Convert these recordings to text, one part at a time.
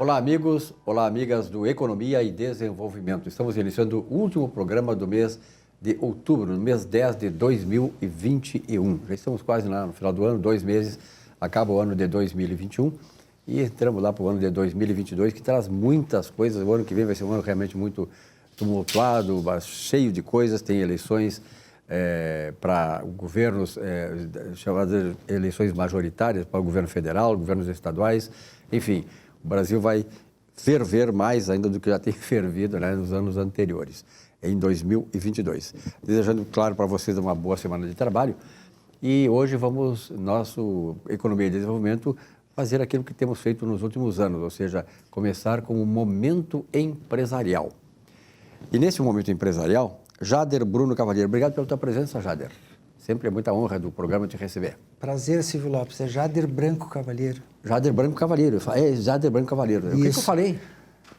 Olá, amigos, olá, amigas do Economia e Desenvolvimento. Estamos iniciando o último programa do mês de outubro, no mês 10 de 2021. Já estamos quase lá no final do ano, 2 meses, acaba o ano de 2021 e entramos lá para o ano de 2022, que traz muitas coisas. O ano que vem vai ser um ano realmente muito tumultuado, cheio de coisas, tem eleições para governos, chamadas eleições majoritárias para o governo federal, governos estaduais, enfim, o Brasil vai ferver mais ainda do que já tem fervido, né, nos anos anteriores, em 2022. Desejando, claro, para vocês uma boa semana de trabalho e hoje vamos, nosso Economia e Desenvolvimento, fazer aquilo que temos feito nos últimos anos, ou seja, começar com o momento empresarial. E nesse momento empresarial, Jader Bruno Cavalheiro. Obrigado pela tua presença, Jader. Sempre é muita honra do programa te receber. Prazer, Silvio Lopes. É Jader Branco Cavalheiro. Jader Branco Cavalheiro. É Jader Branco Cavalheiro. O que eu falei?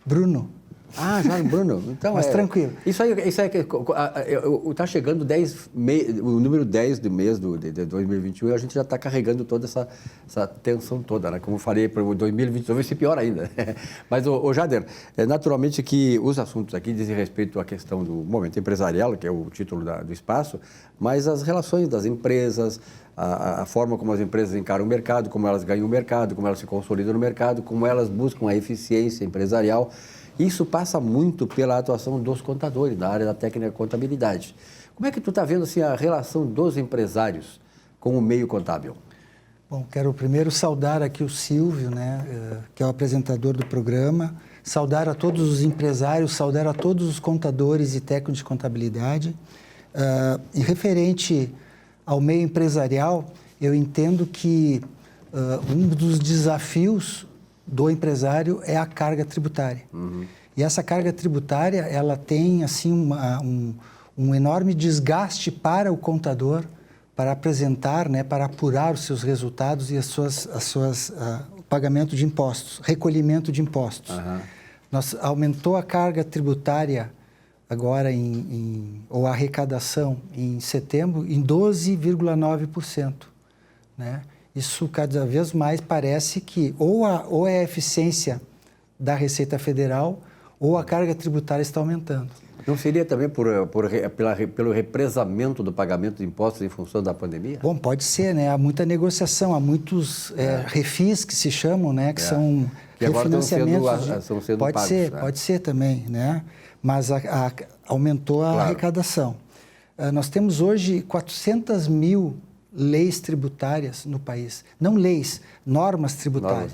Bruno. Ah, Jader Bruno. Então, mas tranquilo. Isso aí está chegando o número 10 do mês de 2021 e a gente já está carregando toda essa tensão toda, né? Como eu falei, para o 2022 vai ser pior ainda. Mas, Jader, naturalmente que os assuntos aqui dizem respeito à questão do momento empresarial, que é o título do espaço, mas as relações das empresas, a forma como as empresas encaram o mercado, como elas ganham o mercado, como elas se consolidam no mercado, como elas buscam a eficiência empresarial. Isso passa muito pela atuação dos contadores, da área da técnica de contabilidade. Como é que tu está vendo assim, a relação dos empresários com o meio contábil? Bom, quero primeiro saudar aqui o Silvio, né, que é o apresentador do programa, saudar a todos os empresários, saudar a todos os contadores e técnicos de contabilidade. Em referente ao meio empresarial, eu entendo que um dos desafios do empresário é a carga tributária. Uhum. E essa carga tributária, ela tem assim um enorme desgaste para o contador, para apresentar, né, para apurar os seus resultados e o pagamento de impostos, recolhimento de impostos. Uhum. Aumentou a carga tributária agora ou a arrecadação em setembro em 12,9%, né? Isso cada vez mais parece que ou é a eficiência da Receita Federal ou a carga tributária está aumentando. Não seria também pelo represamento do pagamento de impostos em função da pandemia? Bom, pode ser, né? Há muita negociação, há muitos refis que se chamam, né? Que são refinanciamentos. Estão sendo pode pagos, ser, né? Pode ser também, né? Mas aumentou a arrecadação. Nós temos hoje 400 mil leis tributárias no país. Não leis, normas tributárias.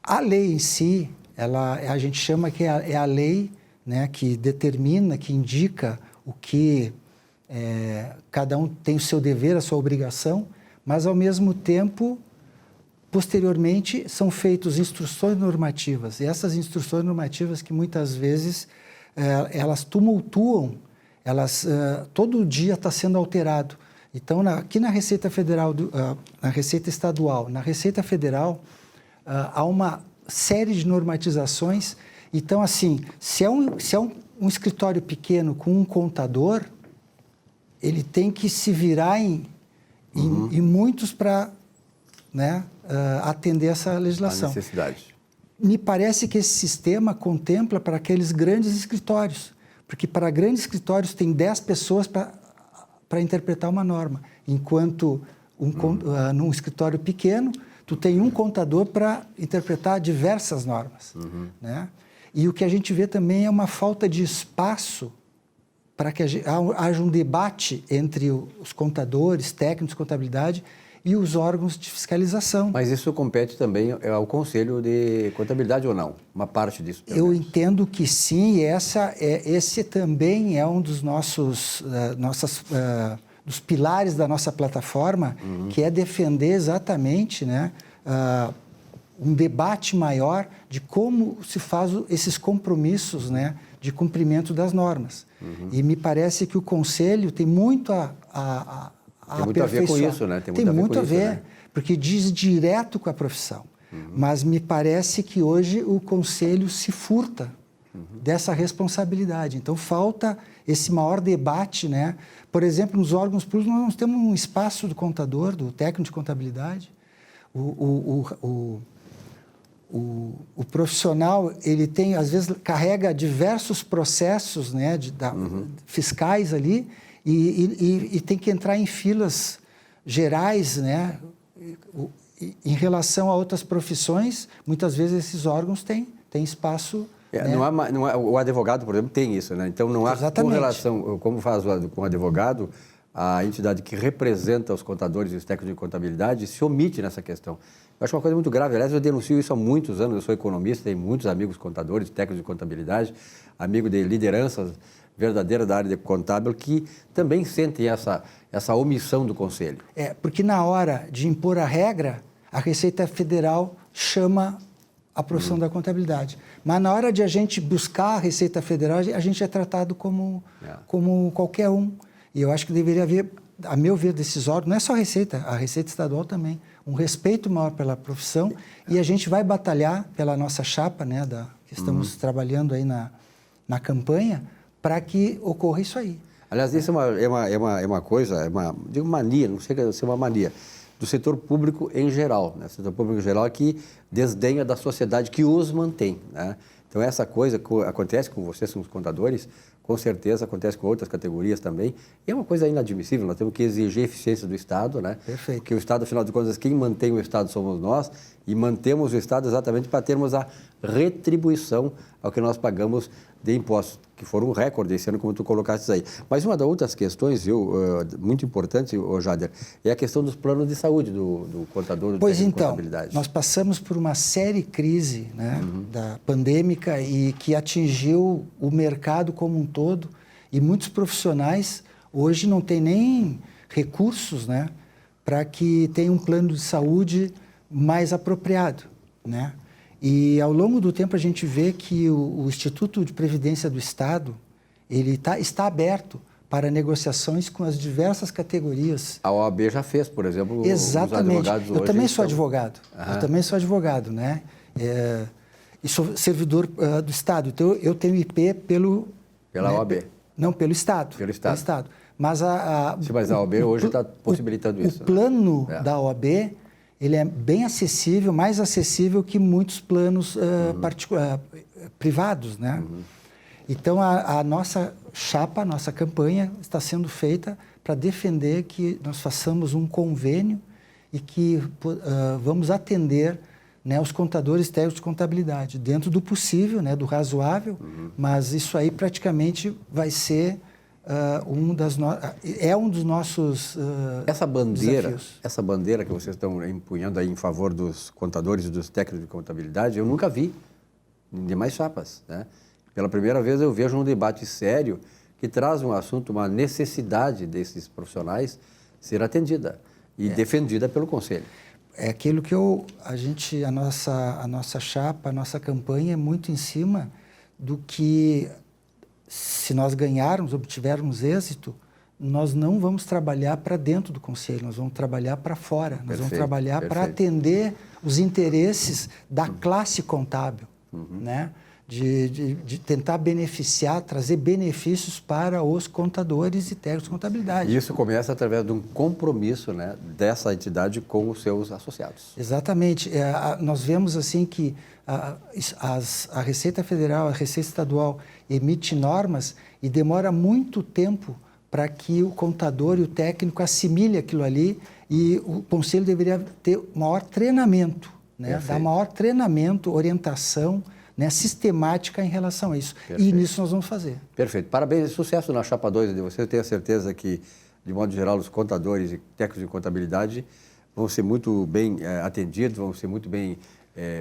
A lei em si, a gente chama que é a lei, né, que determina, que indica o que cada um tem o seu dever, a sua obrigação, mas, ao mesmo tempo, posteriormente, são feitas instruções normativas. E essas instruções normativas que, muitas vezes, elas tumultuam, todo dia está sendo alterado. Então, aqui na Receita Federal, na Receita Estadual, na Receita Federal, há uma série de normatizações. Então, assim, se é um escritório pequeno com um contador, ele tem que se virar em muitos para, né, atender essa legislação. A necessidade. Me parece que esse sistema contempla para aqueles grandes escritórios, porque para grandes escritórios tem 10 pessoas para interpretar uma norma, enquanto num escritório pequeno, tu tem um contador para interpretar diversas normas. Né? E o que a gente vê também é uma falta de espaço para que haja um debate entre os contadores, técnicos de contabilidade e os órgãos de fiscalização. Mas isso compete também ao Conselho de Contabilidade ou não? Uma parte disso? Eu entendo que sim, e esse também é um dos dos pilares da nossa plataforma, que é defender exatamente, né, um debate maior de como se faz esses compromissos, né, de cumprimento das normas. E me parece que o Conselho tem muito tem muito a ver com isso, né? Tem muito a ver, né? Porque diz direto com a profissão. Mas me parece que hoje o Conselho se furta dessa responsabilidade. Então, falta esse maior debate, né? Por exemplo, nos órgãos públicos, nós temos um espaço do contador, do técnico de contabilidade. O o profissional, ele tem, às vezes, carrega diversos processos, né, fiscais ali e tem que entrar em filas gerais, né, em relação a outras profissões. Muitas vezes esses órgãos têm espaço. Né? O advogado, por exemplo, tem isso, né? Então não há correlação, como faz com o advogado, a entidade que representa os contadores e os técnicos de contabilidade se omite nessa questão. Eu acho uma coisa muito grave. Aliás, eu denuncio isso há muitos anos. Eu sou economista, tenho muitos amigos contadores, técnicos de contabilidade, amigo de lideranças verdadeiras da área de contábil que também sentem essa omissão do Conselho. Porque na hora de impor a regra, a Receita Federal chama a profissão da contabilidade. Mas na hora de a gente buscar a Receita Federal, a gente é tratado como qualquer um. E eu acho que deveria haver, a meu ver, desses órgãos, não é só a Receita Estadual também, um respeito maior pela profissão, e a gente vai batalhar pela nossa chapa, né, que estamos trabalhando aí na campanha, para que ocorra isso aí. Aliás, isso é uma coisa, digo mania, não chega a ser uma mania, do setor público em geral, né? O setor público em geral que desdenha da sociedade que os mantém, né? Então, essa coisa acontece com vocês, com os contadores, com certeza acontece com outras categorias também. E é uma coisa inadmissível, nós temos que exigir eficiência do Estado, né? Perfeito. Porque o Estado, afinal de contas, quem mantém o Estado somos nós e mantemos o Estado exatamente para termos a retribuição ao que nós pagamos de impostos, que foram um recorde esse ano, como tu colocaste aí. Mas uma das outras questões, muito importante, Jader, é a questão dos planos de saúde do contador do técnico de contabilidade. Nós passamos por uma séria crise, né, da pandêmica e que atingiu o mercado como um todo, e muitos profissionais hoje não têm nem recursos, né, para que tenha um plano de saúde mais apropriado, né? E, ao longo do tempo, a gente vê que o Instituto de Previdência do Estado ele está aberto para negociações com as diversas categorias. A OAB já fez, por exemplo, exatamente. Os advogados hoje. Eu também sou advogado. Eu também sou advogado, né? E sou servidor do Estado. Então, eu tenho IP pela OAB. Não, pelo Estado. Pelo Estado. Pelo Estado. Mas mas a OAB hoje está possibilitando isso. O plano da OAB... ele é bem acessível, mais acessível que muitos planos privados, né? Então, a nossa chapa, a nossa campanha está sendo feita para defender que nós façamos um convênio e que vamos atender, né, os contadores técnicos de contabilidade, dentro do possível, né, do razoável, mas isso aí praticamente vai ser... um dos nossos desafios. Essa bandeira que vocês estão empunhando aí em favor dos contadores e dos técnicos de contabilidade, eu nunca vi em demais chapas, né? Pela primeira vez eu vejo um debate sério que traz um assunto, uma necessidade desses profissionais ser atendida e defendida pelo Conselho. É aquilo que a nossa chapa, a nossa campanha é muito em cima do que... Se nós ganharmos, obtivermos êxito, nós não vamos trabalhar para dentro do Conselho, nós vamos trabalhar para fora, nós vamos trabalhar para atender os interesses da classe contábil, né? De tentar beneficiar, trazer benefícios para os contadores e técnicos de contabilidade. E isso começa através de um compromisso, né, dessa entidade com os seus associados. Exatamente. Nós vemos assim que a Receita Federal, a Receita Estadual emite normas e demora muito tempo para que o contador e o técnico assimile aquilo ali, e o Conselho deveria ter maior treinamento, né? Dar maior treinamento, orientação, né, sistemática em relação a isso. Perfeito. E nisso nós vamos fazer. Perfeito. Parabéns e sucesso na Chapa 2 de vocês. Eu tenho certeza que, de modo geral, os contadores e técnicos de contabilidade vão ser muito bem atendidos, vão ser muito bem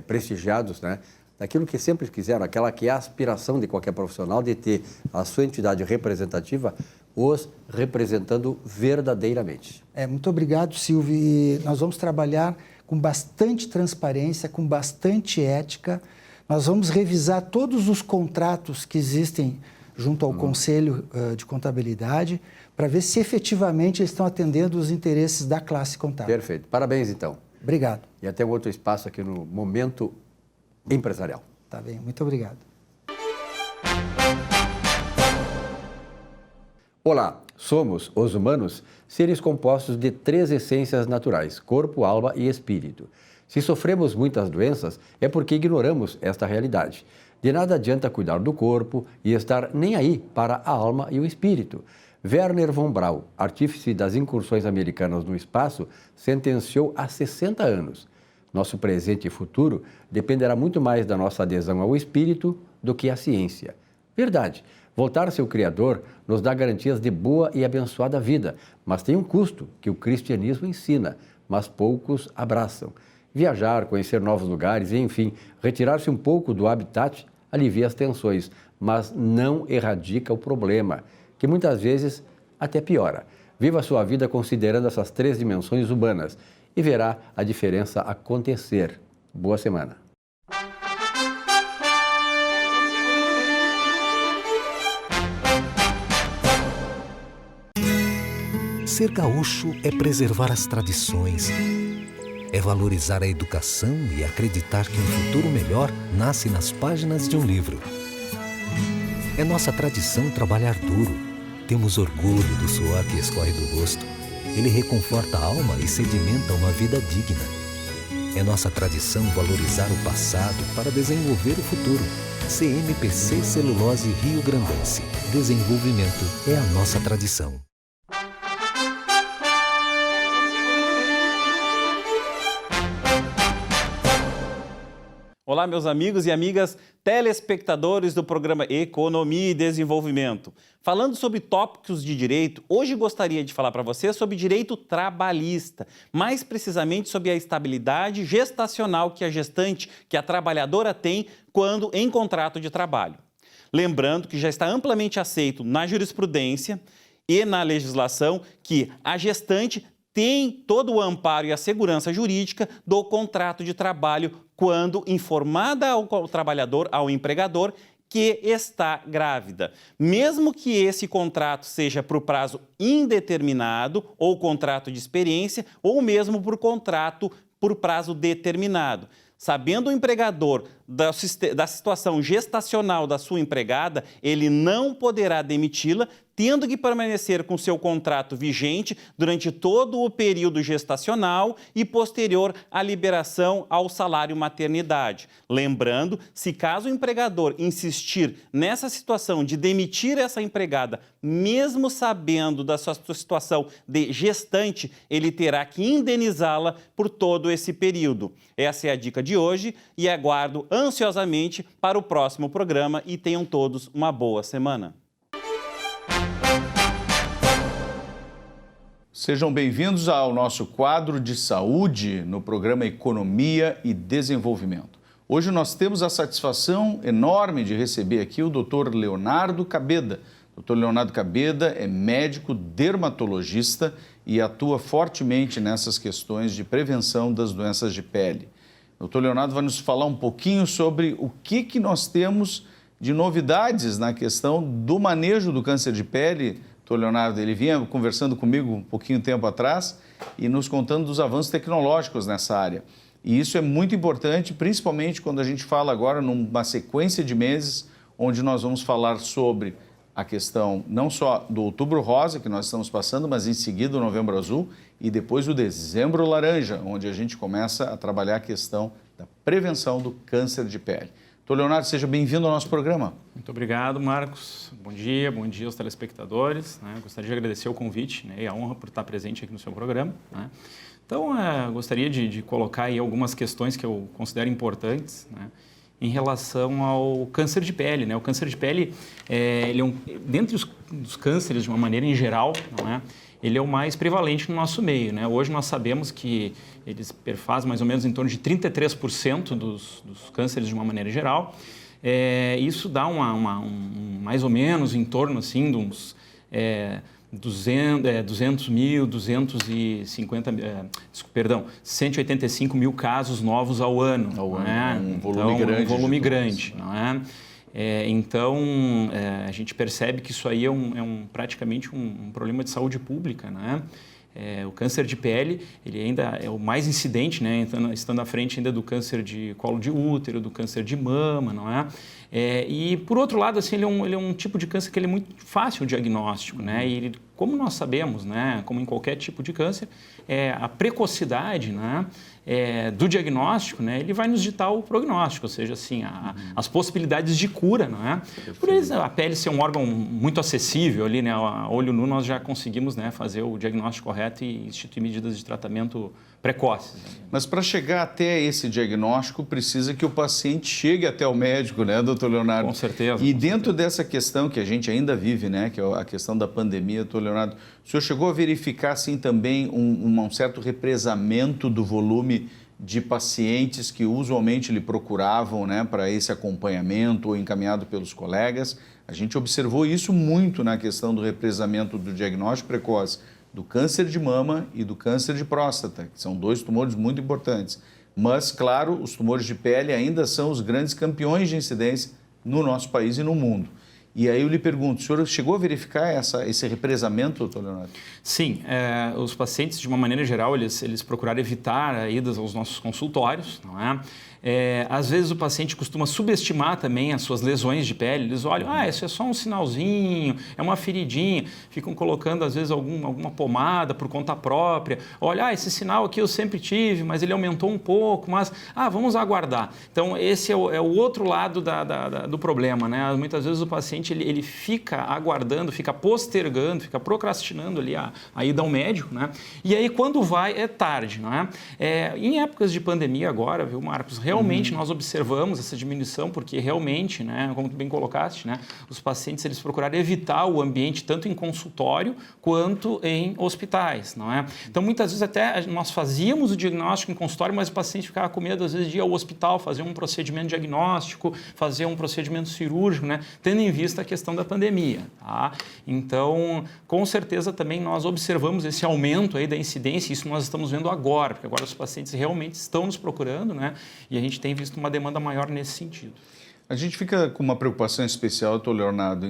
prestigiados, né? Daquilo que sempre quiseram, aquela que é a aspiração de qualquer profissional de ter a sua entidade representativa os representando verdadeiramente. Muito obrigado, Silvio. E nós vamos trabalhar com bastante transparência, com bastante ética. Nós vamos revisar todos os contratos que existem junto ao Conselho de Contabilidade para ver se efetivamente eles estão atendendo os interesses da classe contábil. Perfeito. Parabéns, então. Obrigado. E até um outro espaço aqui no Momento Empresarial. Tá bem, muito obrigado. Olá, somos, os humanos, seres compostos de 3 essências naturais, corpo, alma e espírito. Se sofremos muitas doenças, é porque ignoramos esta realidade. De nada adianta cuidar do corpo e estar nem aí para a alma e o espírito. Wernher von Braun, artífice das incursões americanas no espaço, sentenciou há 60 anos. Nosso presente e futuro dependerá muito mais da nossa adesão ao espírito do que à ciência. Verdade, voltar-se ao Criador nos dá garantias de boa e abençoada vida, mas tem um custo que o cristianismo ensina, mas poucos abraçam. Viajar, conhecer novos lugares e, enfim, retirar-se um pouco do habitat alivia as tensões, mas não erradica o problema, que muitas vezes até piora. Viva a sua vida considerando essas 3 dimensões humanas e verá a diferença acontecer. Boa semana. Ser gaúcho é preservar as tradições, é valorizar a educação e acreditar que um futuro melhor nasce nas páginas de um livro. É nossa tradição trabalhar duro. Temos orgulho do suor que escorre do rosto. Ele reconforta a alma e sedimenta uma vida digna. É nossa tradição valorizar o passado para desenvolver o futuro. CMPC Celulose Rio Grandense. Desenvolvimento é a nossa tradição. Olá, meus amigos e amigas telespectadores do programa Economia e Desenvolvimento. Falando sobre tópicos de direito, hoje gostaria de falar para você sobre direito trabalhista, mais precisamente sobre a estabilidade gestacional que a gestante, que a trabalhadora tem quando em contrato de trabalho. Lembrando que já está amplamente aceito na jurisprudência e na legislação que a gestante tem todo o amparo e a segurança jurídica do contrato de trabalho quando informada ao trabalhador, ao empregador, que está grávida. Mesmo que esse contrato seja por prazo indeterminado, ou contrato de experiência, ou mesmo por contrato por prazo determinado. Sabendo o empregador da situação gestacional da sua empregada, ele não poderá demiti-la, tendo que permanecer com seu contrato vigente durante todo o período gestacional e posterior à liberação ao salário maternidade. Lembrando, se caso o empregador insistir nessa situação de demitir essa empregada, mesmo sabendo da sua situação de gestante, ele terá que indenizá-la por todo esse período. Essa é a dica de hoje e aguardo ansiosamente para o próximo programa e tenham todos uma boa semana. Sejam bem-vindos ao nosso quadro de saúde no programa Economia e Desenvolvimento. Hoje nós temos a satisfação enorme de receber aqui o Dr. Leonardo Cabeda. Dr. Leonardo Cabeda é médico dermatologista e atua fortemente nessas questões de prevenção das doenças de pele. O Dr. Leonardo vai nos falar um pouquinho sobre o que nós temos de novidades na questão do manejo do câncer de pele. Dr. Leonardo, ele vinha conversando comigo um pouquinho tempo atrás e nos contando dos avanços tecnológicos nessa área. E isso é muito importante, principalmente quando a gente fala agora numa sequência de meses onde nós vamos falar sobre a questão não só do Outubro Rosa, que nós estamos passando, mas em seguida o Novembro Azul e depois o Dezembro Laranja, onde a gente começa a trabalhar a questão da prevenção do câncer de pele. Dr. Leonardo, seja bem-vindo ao nosso programa. Muito obrigado, Marcos. Bom dia aos telespectadores. Gostaria de agradecer o convite e a honra por estar presente aqui no seu programa. Então, gostaria de colocar aí algumas questões que eu considero importantes em relação ao câncer de pele. O câncer de pele, ele é dentre os cânceres, de uma maneira em geral, ele é o mais prevalente no nosso meio. Hoje nós sabemos que eles perfazem mais ou menos em torno de 33% dos cânceres de uma maneira geral. Isso dá mais ou menos em torno assim, de uns 185 mil casos novos ao ano. Um volume grande. Então, a gente percebe que isso aí é praticamente um problema de saúde pública, O câncer de pele, ele ainda é o mais incidente, estando à frente ainda do câncer de colo de útero, do câncer de mama, E, por outro lado, assim, ele é um tipo de câncer que ele é muito fácil o diagnóstico, E ele como nós sabemos, né, como em qualquer tipo de câncer, a precocidade, né, do diagnóstico, né, ele vai nos ditar o prognóstico, ou seja, assim, as possibilidades de cura, não é? Por isso, a pele ser um órgão muito acessível ali, né, a olho nu, nós já conseguimos, né, fazer o diagnóstico correto e instituir medidas de tratamento precoces. Mas para chegar até esse diagnóstico, precisa que o paciente chegue até o médico, né, doutor Leonardo? Com certeza. E dentro dessa questão que a gente ainda vive, né, que é a questão da pandemia, doutor Leonardo, o senhor chegou a verificar, assim, também um certo represamento do volume de pacientes que usualmente lhe procuravam, né, para esse acompanhamento ou encaminhado pelos colegas? A gente observou isso muito na questão do represamento do diagnóstico precoce do câncer de mama e do câncer de próstata, que são 2 tumores muito importantes. Mas, claro, os tumores de pele ainda são os grandes campeões de incidência no nosso país e no mundo. E aí eu lhe pergunto, o senhor chegou a verificar esse represamento, doutor Leonardo? Sim, os pacientes, de uma maneira geral, eles procuraram evitar a idas aos nossos consultórios, não é? Às vezes o paciente costuma subestimar também as suas lesões de pele. Eles olham, isso é só um sinalzinho, é uma feridinha. Ficam colocando, às vezes, alguma pomada por conta própria. Olha, esse sinal aqui eu sempre tive, mas ele aumentou um pouco, mas vamos aguardar. Então, esse é o outro lado do problema, né? Muitas vezes o paciente ele fica aguardando, fica postergando, fica procrastinando ali a ida ao médico, né? E aí, quando vai, é tarde, não é? Em épocas de pandemia agora, viu, Marcos? Realmente nós observamos essa diminuição, porque realmente, né, como tu bem colocaste, né, os pacientes eles procuraram evitar o ambiente tanto em consultório quanto em hospitais, não é? Então, muitas vezes até nós fazíamos o diagnóstico em consultório, mas o paciente ficava com medo, às vezes, de ir ao hospital, fazer um procedimento diagnóstico, fazer um procedimento cirúrgico, né, tendo em vista a questão da pandemia, tá? Então, com certeza também nós observamos esse aumento aí da incidência, isso nós estamos vendo agora, porque agora os pacientes realmente estão nos procurando, né? E a gente tem visto uma demanda maior nesse sentido. A gente fica com uma preocupação especial, doutor Leonardo,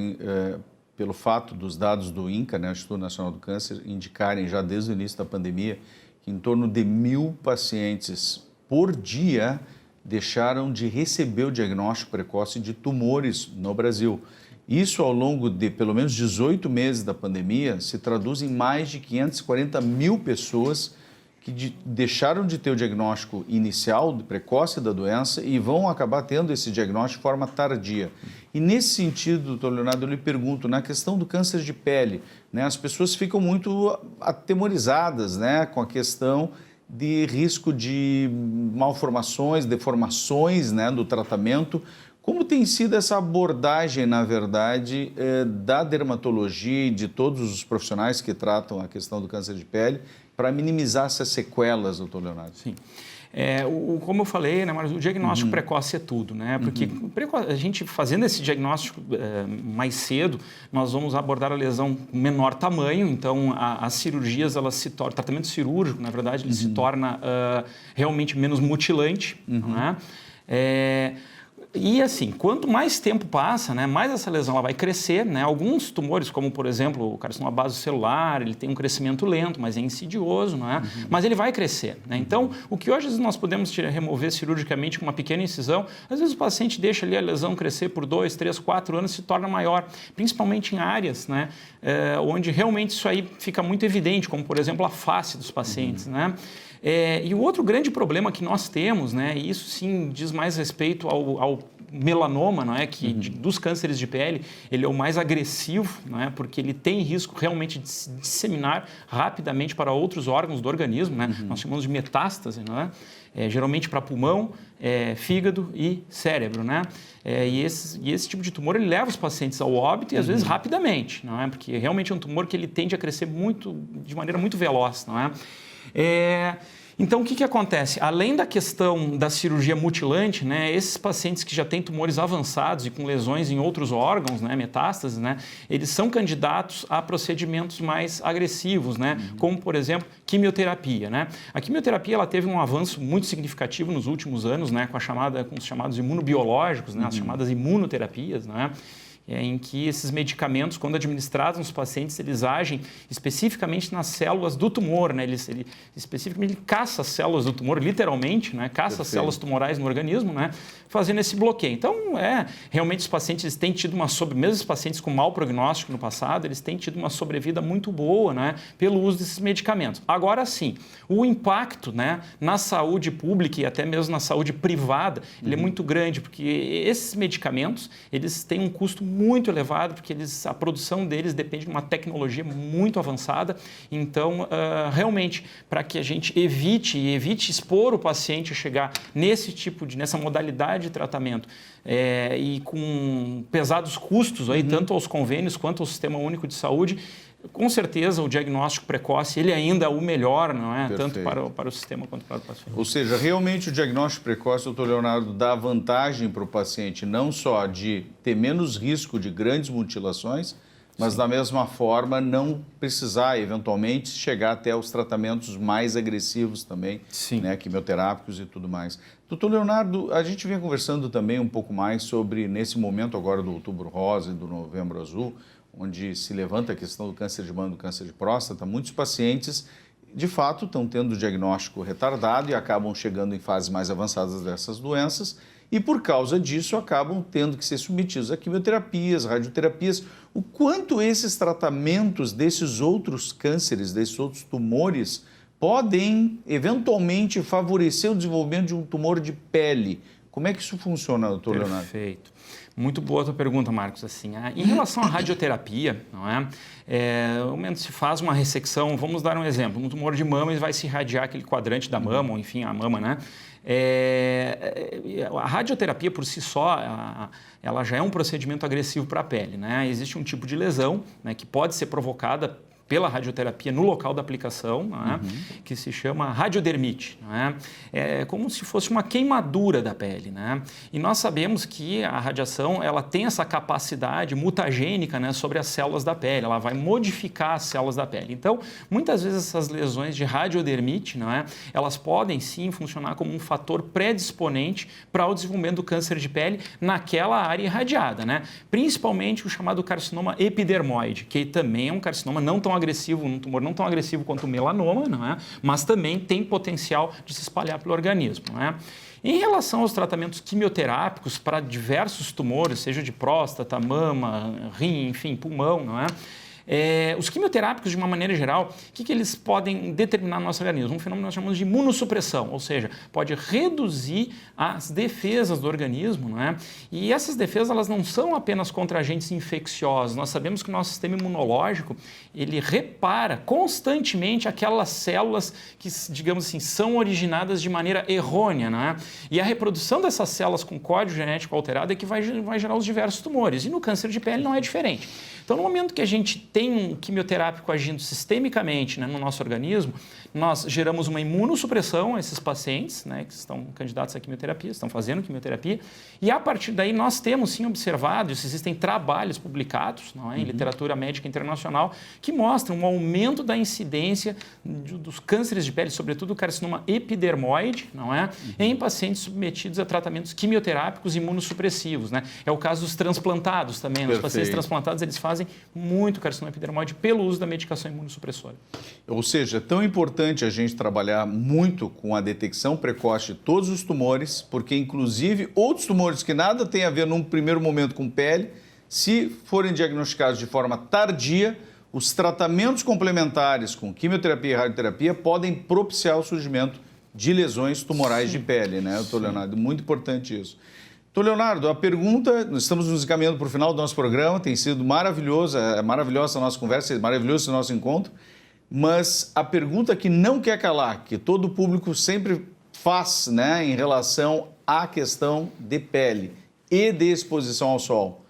pelo fato dos dados do INCA, né, Instituto Nacional do Câncer, indicarem já desde o início da pandemia que em torno de 1.000 pacientes por dia deixaram de receber o diagnóstico precoce de tumores no Brasil. Isso, ao longo de pelo menos 18 meses da pandemia, se traduz em mais de 540 mil pessoas que deixaram de ter o diagnóstico inicial, precoce da doença, e vão acabar tendo esse diagnóstico de forma tardia. E nesse sentido, doutor Leonardo, eu lhe pergunto, na questão do câncer de pele, né, as pessoas ficam muito atemorizadas, né, com a questão de risco de malformações, deformações, né, do tratamento. Como tem sido essa abordagem, na verdade, da dermatologia e de todos os profissionais que tratam a questão do câncer de pele para minimizar essas sequelas, doutor Leonardo? Sim. Como eu falei, né, mas o diagnóstico precoce é tudo, né? Porque a gente fazendo esse diagnóstico mais cedo, nós vamos abordar a lesão com menor tamanho, então as cirurgias, elas se tornam, o tratamento cirúrgico, na verdade, ele se torna realmente menos mutilante, né? E assim, quanto mais tempo passa, né, mais essa lesão ela vai crescer, né? Alguns tumores, como por exemplo o carcinoma basocelular, ele tem um crescimento lento, mas é insidioso, não é? Mas ele vai crescer, né? Então, o que hoje nós podemos remover cirurgicamente com uma pequena incisão, às vezes o paciente deixa ali a lesão crescer por 2, 3, 4 anos e se torna maior, principalmente em áreas, né, onde realmente isso aí fica muito evidente, como por exemplo a face dos pacientes, né? E o outro grande problema que nós temos, né, e isso sim diz mais respeito ao melanoma, não é, que dos cânceres de pele, ele é o mais agressivo, não é, porque ele tem risco realmente de se disseminar rapidamente para outros órgãos do organismo, né? Nós chamamos de metástase, não é? Geralmente para pulmão, fígado e cérebro, né? E esse tipo de tumor ele leva os pacientes ao óbito e às vezes rapidamente, não é? Porque realmente é um tumor que ele tende a crescer de maneira muito veloz, não é? Então, o que acontece? Além da questão da cirurgia mutilante, né, esses pacientes que já têm tumores avançados e com lesões em outros órgãos, né, metástases, né, eles são candidatos a procedimentos mais agressivos, né, como, por exemplo, quimioterapia, né? A quimioterapia ela teve um avanço muito significativo nos últimos anos, né, com os chamados imunobiológicos, né, as chamadas imunoterapias, né, em que esses medicamentos, quando administrados nos pacientes, eles agem especificamente nas células do tumor, né? Ele especificamente caça as células do tumor, literalmente, né? Caça as células tumorais no organismo, né? Fazendo esse bloqueio. Então, realmente os pacientes eles têm tido mesmo os pacientes com mau prognóstico no passado, eles têm tido uma sobrevida muito boa, né? Pelo uso desses medicamentos. Agora sim, o impacto, né, na saúde pública e até mesmo na saúde privada, ele é muito grande, porque esses medicamentos, eles têm um custo muito elevado, porque a produção deles depende de uma tecnologia muito avançada. Então, realmente, para que a gente evite expor o paciente a chegar nessa modalidade de tratamento e com pesados custos, aí, tanto aos convênios quanto ao Sistema Único de Saúde, com certeza o diagnóstico precoce ele ainda é o melhor, não é? Tanto para o sistema quanto para o paciente. Ou seja, realmente o diagnóstico precoce, doutor Leonardo, dá vantagem para o paciente não só de ter menos risco de grandes mutilações, mas da mesma forma não precisar eventualmente chegar até os tratamentos mais agressivos também, né, quimioterápicos e tudo mais. Doutor Leonardo, a gente vinha conversando também um pouco mais sobre, nesse momento agora do Outubro Rosa e do Novembro Azul, onde se levanta a questão do câncer de mama e do câncer de próstata, muitos pacientes, de fato, estão tendo o diagnóstico retardado e acabam chegando em fases mais avançadas dessas doenças e, por causa disso, acabam tendo que ser submetidos a quimioterapias, radioterapias. O quanto esses tratamentos desses outros cânceres, desses outros tumores, podem, eventualmente, favorecer o desenvolvimento de um tumor de pele? Como é que isso funciona, doutor Leonardo? Perfeito. Muito boa a tua pergunta, Marcos. Assim, em relação à radioterapia, não é? No momento se faz uma ressecção, vamos dar um exemplo, um tumor de mama e vai se irradiar aquele quadrante da mama, ou enfim, a mama, né? A radioterapia por si só, ela já é um procedimento agressivo para a pele, né? Existe um tipo de lesão, né, que pode ser provocada pela radioterapia no local da aplicação, né, que se chama radiodermite. Né? É como se fosse uma queimadura da pele. Né? E nós sabemos que a radiação ela tem essa capacidade mutagênica, né, sobre as células da pele, ela vai modificar as células da pele. Então, muitas vezes essas lesões de radiodermite, né, elas podem sim funcionar como um fator predisponente para o desenvolvimento do câncer de pele naquela área irradiada. Né? Principalmente o chamado carcinoma epidermoide, que também é um carcinoma não tão agressivo, um tumor não tão agressivo quanto o melanoma, não é? Mas também tem potencial de se espalhar pelo organismo. Não é? Em relação aos tratamentos quimioterápicos para diversos tumores, seja de próstata, mama, rim, enfim, pulmão, não é? Os quimioterápicos, de uma maneira geral, o que eles podem determinar no nosso organismo? Um fenômeno que nós chamamos de imunossupressão, ou seja, pode reduzir as defesas do organismo, não é? E essas defesas elas não são apenas contra agentes infecciosos. Nós sabemos que o nosso sistema imunológico ele repara constantemente aquelas células que, digamos assim, são originadas de maneira errônea, não é? E a reprodução dessas células com código genético alterado é que vai gerar os diversos tumores. E no câncer de pele não é diferente. Então, no momento que a gente tem um quimioterápico agindo sistemicamente, né, no nosso organismo, nós geramos uma imunossupressão a esses pacientes, né, que estão candidatos à quimioterapia, estão fazendo quimioterapia, e a partir daí nós temos sim observado, existem trabalhos publicados, não é, em literatura médica internacional, que mostram um aumento da incidência dos cânceres de pele, sobretudo o carcinoma epidermoide, não é, em pacientes submetidos a tratamentos quimioterápicos imunossupressivos. Né? É o caso dos transplantados também. Os pacientes transplantados eles fazem muito carcinoma epidermoide pelo uso da medicação imunossupressora. Ou seja, é tão importante a gente trabalhar muito com a detecção precoce de todos os tumores, porque inclusive outros tumores que nada tem a ver num primeiro momento com pele, se forem diagnosticados de forma tardia, os tratamentos complementares com quimioterapia e radioterapia podem propiciar o surgimento de lesões tumorais de pele, né, doutor Leonardo? Muito importante isso. Doutor Leonardo, a pergunta, nós estamos nos encaminhando para o final do nosso programa, tem sido maravilhosa a nossa conversa, maravilhoso o nosso encontro, mas a pergunta que não quer calar, que todo o público sempre faz, né, em relação à questão de pele e de exposição ao sol.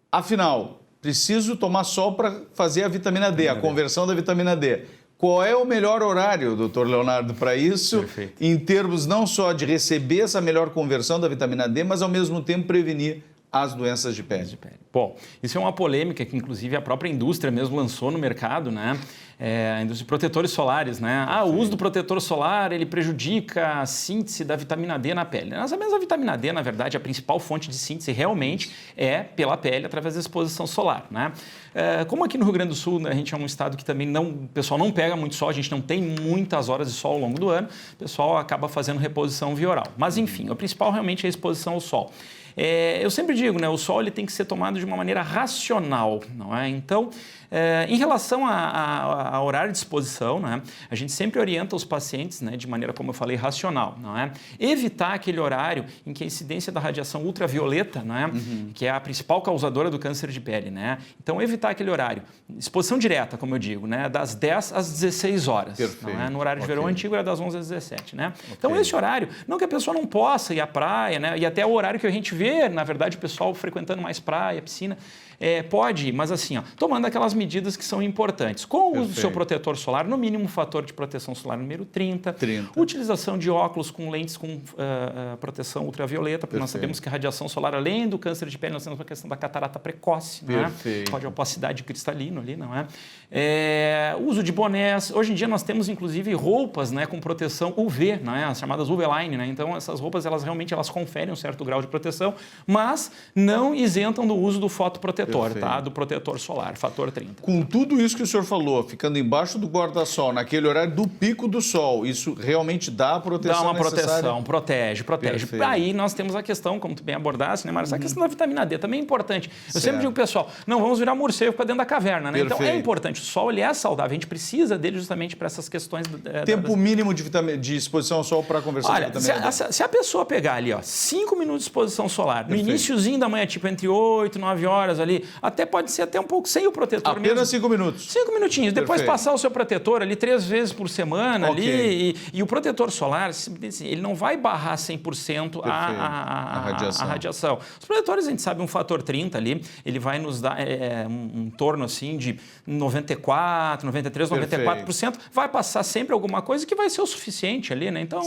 Afinal, preciso tomar sol para fazer a vitamina D, a conversão da vitamina D. Qual é o melhor horário, doutor Leonardo, para isso, em termos não só de receber essa melhor conversão da vitamina D, mas ao mesmo tempo prevenir às doenças de pele? Bom, isso é uma polêmica que, inclusive, a própria indústria mesmo lançou no mercado, né? A indústria de protetores solares, né? O uso do protetor solar, ele prejudica a síntese da vitamina D na pele. Nós sabemos a vitamina D, na verdade, a principal fonte de síntese realmente é pela pele, através da exposição solar, né? Como aqui no Rio Grande do Sul, né, a gente é um estado que também o pessoal não pega muito sol, a gente não tem muitas horas de sol ao longo do ano, o pessoal acaba fazendo reposição via oral. Mas, enfim, o principal realmente é a exposição ao sol. Eu sempre digo, né, o sol ele tem que ser tomado de uma maneira racional, não é? Então, em relação a horário de exposição, né, a gente sempre orienta os pacientes, né, de maneira, como eu falei, racional, não é? Evitar aquele horário em que a incidência da radiação ultravioleta, né, que é a principal causadora do câncer de pele, né? Então, evitar aquele horário. Exposição direta, como eu digo, né, das 10 às 16 horas. Perfeito. Não é? No horário de verão antigo era das 11 às 17, né? Então, esse horário, não que a pessoa não possa ir à praia, né, e até o horário que a gente vê, na verdade, o pessoal frequentando mais praia, piscina, pode ir, mas assim, tomando aquelas medidas que são importantes. Com o uso do seu protetor solar, no mínimo fator de proteção solar número 30. Utilização de óculos com lentes com proteção ultravioleta, porque nós sabemos que a radiação solar, além do câncer de pele, nós temos a questão da catarata precoce, né? Pode a opacidade cristalina ali, não é? Uso de bonés. Hoje em dia nós temos, inclusive, roupas, né, com proteção UV, não é? As chamadas UV-Line, né? Então, essas roupas, elas realmente conferem um certo grau de proteção, mas não isentam do uso do fotoprotetor, tá? Do protetor solar, fator 30. Com tudo isso que o senhor falou, ficando embaixo do guarda-sol, naquele horário do pico do sol, isso realmente dá a proteção necessária? Dá uma necessária? protege. Perfeito. Aí nós temos a questão, como tu bem abordaste, né, Marcos? A questão da vitamina D também é importante. Eu sempre digo, pessoal, não vamos virar morcego para dentro da caverna, né? Então é importante. O sol, ele é saudável, a gente precisa dele justamente para essas questões. Tempo mínimo de exposição ao sol para conversar Olha, com vitamina D? se a pessoa pegar ali, 5 minutos de exposição solar, no iniciozinho da manhã, tipo entre 8 e 9 horas ali, até pode ser até um pouco sem o protetor mesmo. Apenas 5 minutos? 5 minutinhos. Depois passar o seu protetor ali 3 vezes por semana ali. E o protetor solar, ele não vai barrar 100% a radiação. Os protetores, a gente sabe, um fator 30 ali, ele vai nos dar um torno assim de 94, 93, 94%. Vai passar sempre alguma coisa que vai ser o suficiente ali, né? Então,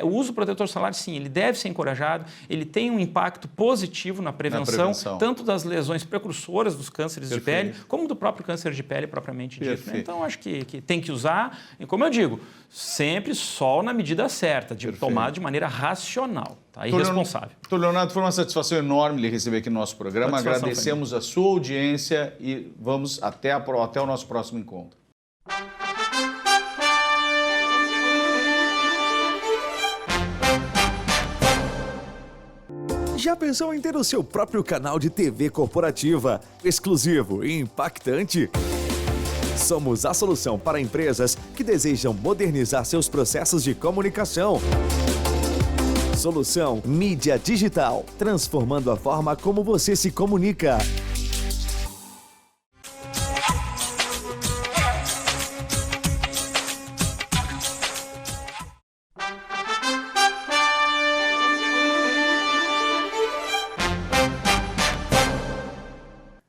o uso do protetor solar, sim, ele deve ser encorajado, ele tem um impacto positivo na prevenção, tanto das lesões precursoras dos cânceres de pele, como do próprio câncer de pele propriamente dito. Né? Então, acho que tem que usar, e como eu digo, sempre sol na medida certa, tomado de maneira racional, tá? E responsável. Doutor Leonardo, foi uma satisfação enorme lhe receber aqui no nosso programa. Agradecemos a sua audiência e vamos até o nosso próximo encontro. Já pensou em ter o seu próprio canal de TV corporativa, exclusivo e impactante? Somos a solução para empresas que desejam modernizar seus processos de comunicação. Solução Mídia Digital, transformando a forma como você se comunica.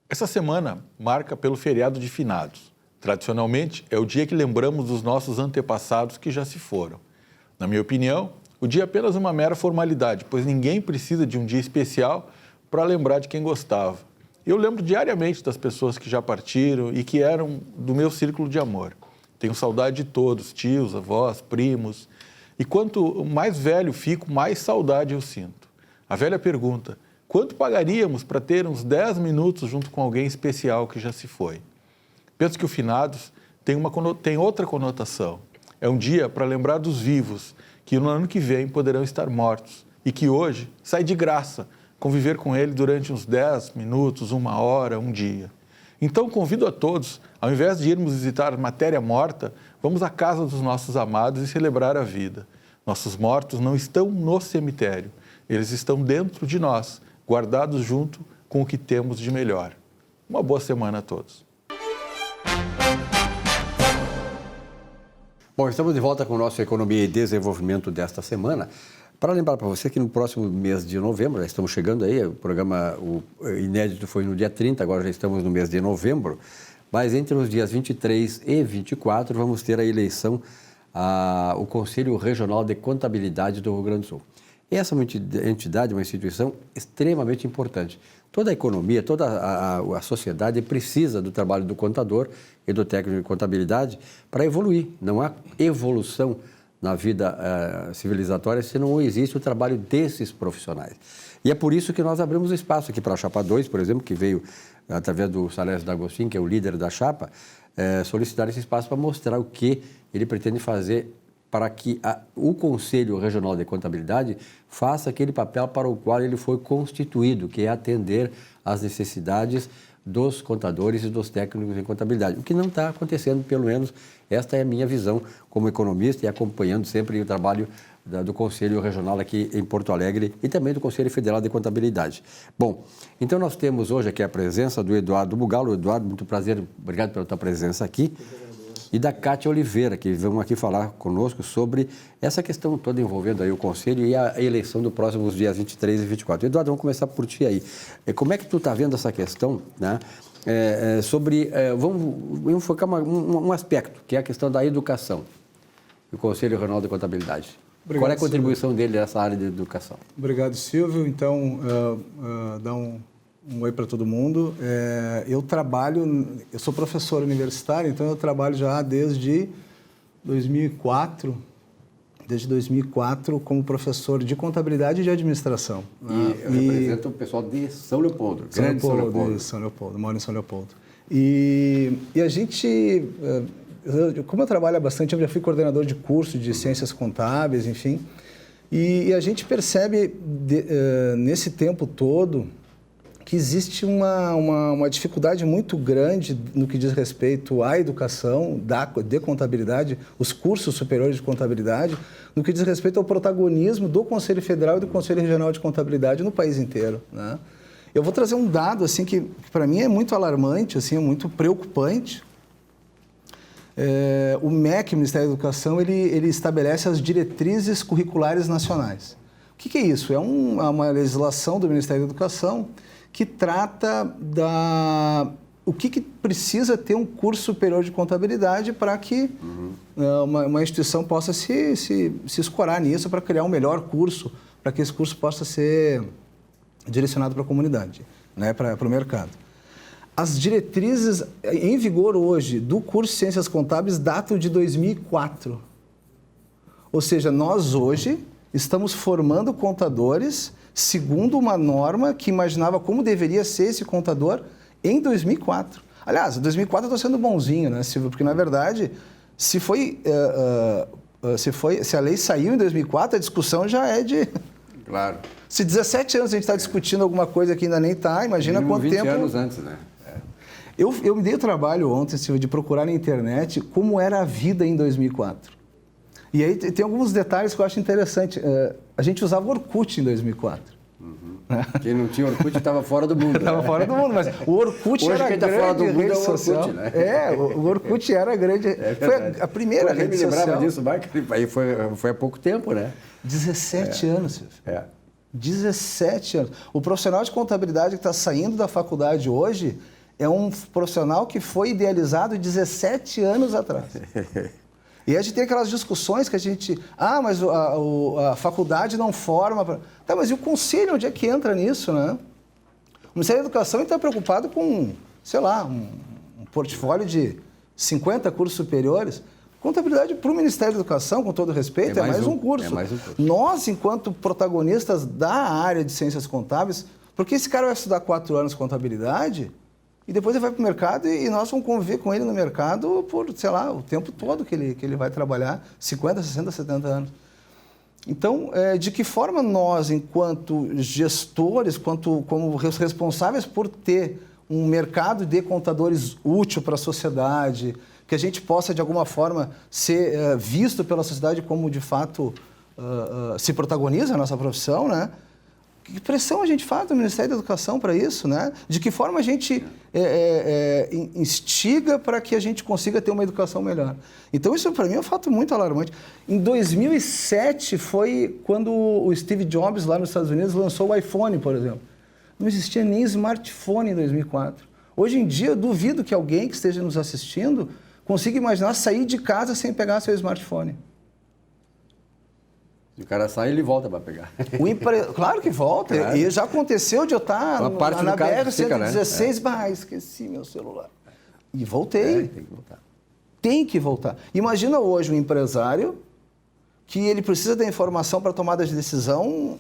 Essa semana marca pelo feriado de finados. Tradicionalmente, é o dia que lembramos dos nossos antepassados que já se foram. Na minha opinião, o dia é apenas uma mera formalidade, pois ninguém precisa de um dia especial para lembrar de quem gostava. Eu lembro diariamente das pessoas que já partiram e que eram do meu círculo de amor. Tenho saudade de todos, tios, avós, primos. E quanto mais velho fico, mais saudade eu sinto. A velha pergunta: quanto pagaríamos para ter uns 10 minutos junto com alguém especial que já se foi? Penso que o finados tem outra conotação. É um dia para lembrar dos vivos, que no ano que vem poderão estar mortos e que hoje sai de graça conviver com ele durante uns 10 minutos, 1 hora, um dia. Então convido a todos, ao invés de irmos visitar matéria morta, vamos à casa dos nossos amados e celebrar a vida. Nossos mortos não estão no cemitério, eles estão dentro de nós, guardados junto com o que temos de melhor. Uma boa semana a todos. Bom, estamos de volta com o nosso Economia e Desenvolvimento desta semana. Para lembrar para você que no próximo mês de novembro, já estamos chegando aí, o programa inédito foi no dia 30, agora já estamos no mês de novembro, mas entre os dias 23 e 24 vamos ter a eleição ao Conselho Regional de Contabilidade do Rio Grande do Sul. Essa é uma entidade, uma instituição extremamente importante. Toda a economia, toda a sociedade precisa do trabalho do contador e do técnico de contabilidade para evoluir. Não há evolução na vida civilizatória se não existe o trabalho desses profissionais. E é por isso que nós abrimos espaço aqui para a Chapa 2, por exemplo, que veio através do Salésio D'Agostinho, que é o líder da Chapa, solicitar esse espaço para mostrar o que ele pretende fazer para que o Conselho Regional de Contabilidade faça aquele papel para o qual ele foi constituído, que é atender às necessidades dos contadores e dos técnicos em contabilidade. O que não está acontecendo, pelo menos, esta é a minha visão como economista e acompanhando sempre o trabalho do Conselho Regional aqui em Porto Alegre e também do Conselho Federal de Contabilidade. Bom, então nós temos hoje aqui a presença do Eduardo Bugalo. Eduardo, muito prazer, obrigado pela tua presença aqui. E da Cátia Oliveira, que vão aqui falar conosco sobre essa questão toda envolvendo aí o Conselho e a eleição dos próximos dias 23 e 24. Eduardo, vamos começar por ti aí. Como é que tu está vendo essa questão, né? Vamos focar um aspecto, que é a questão da educação, do Conselho Regional de Contabilidade. Obrigado, qual é a contribuição dele nessa área de educação? Obrigado, Silvio. Então, dá um oi para todo mundo. Eu sou professor universitário, então eu trabalho já desde 2004, como professor de contabilidade e de administração. E representa o pessoal de São Leopoldo, Grande São Leopoldo. São Leopoldo, moro em São Leopoldo. E a gente, como eu trabalho bastante, eu já fui coordenador de curso de ciências contábeis, enfim, e a gente percebe nesse tempo todo que existe uma dificuldade muito grande no que diz respeito à educação de contabilidade, os cursos superiores de contabilidade, no que diz respeito ao protagonismo do Conselho Federal e do Conselho Regional de Contabilidade no país inteiro, né? Eu vou trazer um dado assim, que para mim é muito alarmante, assim, muito preocupante. O MEC, o Ministério da Educação, ele estabelece as diretrizes curriculares nacionais. O que é isso? É uma legislação do Ministério da Educação que trata o que precisa ter um curso superior de contabilidade para que uma instituição possa se escorar nisso para criar um melhor curso, para que esse curso possa ser direcionado para a comunidade, né, para o mercado. As diretrizes em vigor hoje do curso de Ciências Contábeis datam de 2004. Ou seja, nós hoje estamos formando contadores segundo uma norma que imaginava como deveria ser esse contador em 2004. Aliás, em 2004 eu estou sendo bonzinho, né, Silvio? Porque, na verdade, se a lei saiu em 2004, a discussão já é de... Claro. Se 17 anos a gente está discutindo alguma coisa que ainda nem está, imagina quanto 20 tempo... anos antes, né? Eu me dei o trabalho ontem, Silvio, de procurar na internet como era a vida em 2004. E aí tem alguns detalhes que eu acho interessante. A gente usava Orkut em 2004. Quem não tinha Orkut estava fora do mundo. Estava fora do mundo, mas o Orkut hoje era a quem tá grande fora do mundo rede é o Orkut, social. né? O Orkut era a grande... foi a primeira rede social. Eu me lembrava disso, Marco, aí foi há pouco tempo, né? 17 anos, Silvio. 17 anos. O profissional de contabilidade que está saindo da faculdade hoje é um profissional que foi idealizado 17 anos atrás. E a gente tem aquelas discussões que a gente... mas a faculdade não forma... Tá, mas e o conselho, onde é que entra nisso, né? O Ministério da Educação está preocupado com, sei lá, um portfólio de 50 cursos superiores. Contabilidade para o Ministério da Educação, com todo respeito, é mais um curso. Nós, enquanto protagonistas da área de ciências contábeis, porque esse cara vai estudar 4 anos de contabilidade e depois ele vai para o mercado e nós vamos conviver com ele no mercado por, sei lá, o tempo todo que ele vai trabalhar, 50, 60, 70 anos. Então, de que forma nós, enquanto gestores, como responsáveis por ter um mercado de contadores útil para a sociedade, que a gente possa, de alguma forma, ser visto pela sociedade como, de fato, se protagoniza a nossa profissão, né? Que pressão a gente faz do Ministério da Educação para isso, né? De que forma a gente instiga para que a gente consiga ter uma educação melhor. Então, isso para mim é um fato muito alarmante. Em 2007 foi quando o Steve Jobs, lá nos Estados Unidos, lançou o iPhone, por exemplo. Não existia nem smartphone em 2004. Hoje em dia, eu duvido que alguém que esteja nos assistindo consiga imaginar sair de casa sem pegar seu smartphone. Se o cara sai, ele volta para pegar. Claro que volta. Claro. E já aconteceu de eu estar na BR-116, esqueci meu celular. E voltei. Tem que voltar. Tem que voltar. Imagina hoje um empresário que ele precisa da informação para tomada de decisão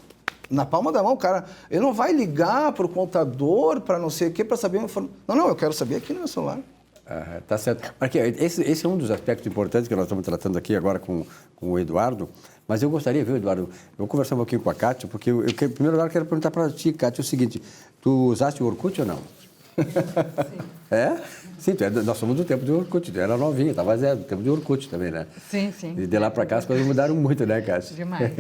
na palma da mão, cara. Ele não vai ligar para o contador, para não sei o quê, para saber... Não, eu quero saber aqui no meu celular. Tá certo. Porque esse é um dos aspectos importantes que nós estamos tratando aqui agora com o Eduardo, mas eu gostaria, viu, Eduardo, eu vou conversar um pouquinho com a Kátia, porque em primeiro lugar, eu quero perguntar para ti, Kátia, o seguinte, tu usaste o Orkut ou não? Sim. É? Sim, nós somos do tempo do Orkut, tu era novinha, estava do tempo do Orkut também, né? Sim, sim. E de lá para cá as coisas mudaram muito, né, Kátia? Demais.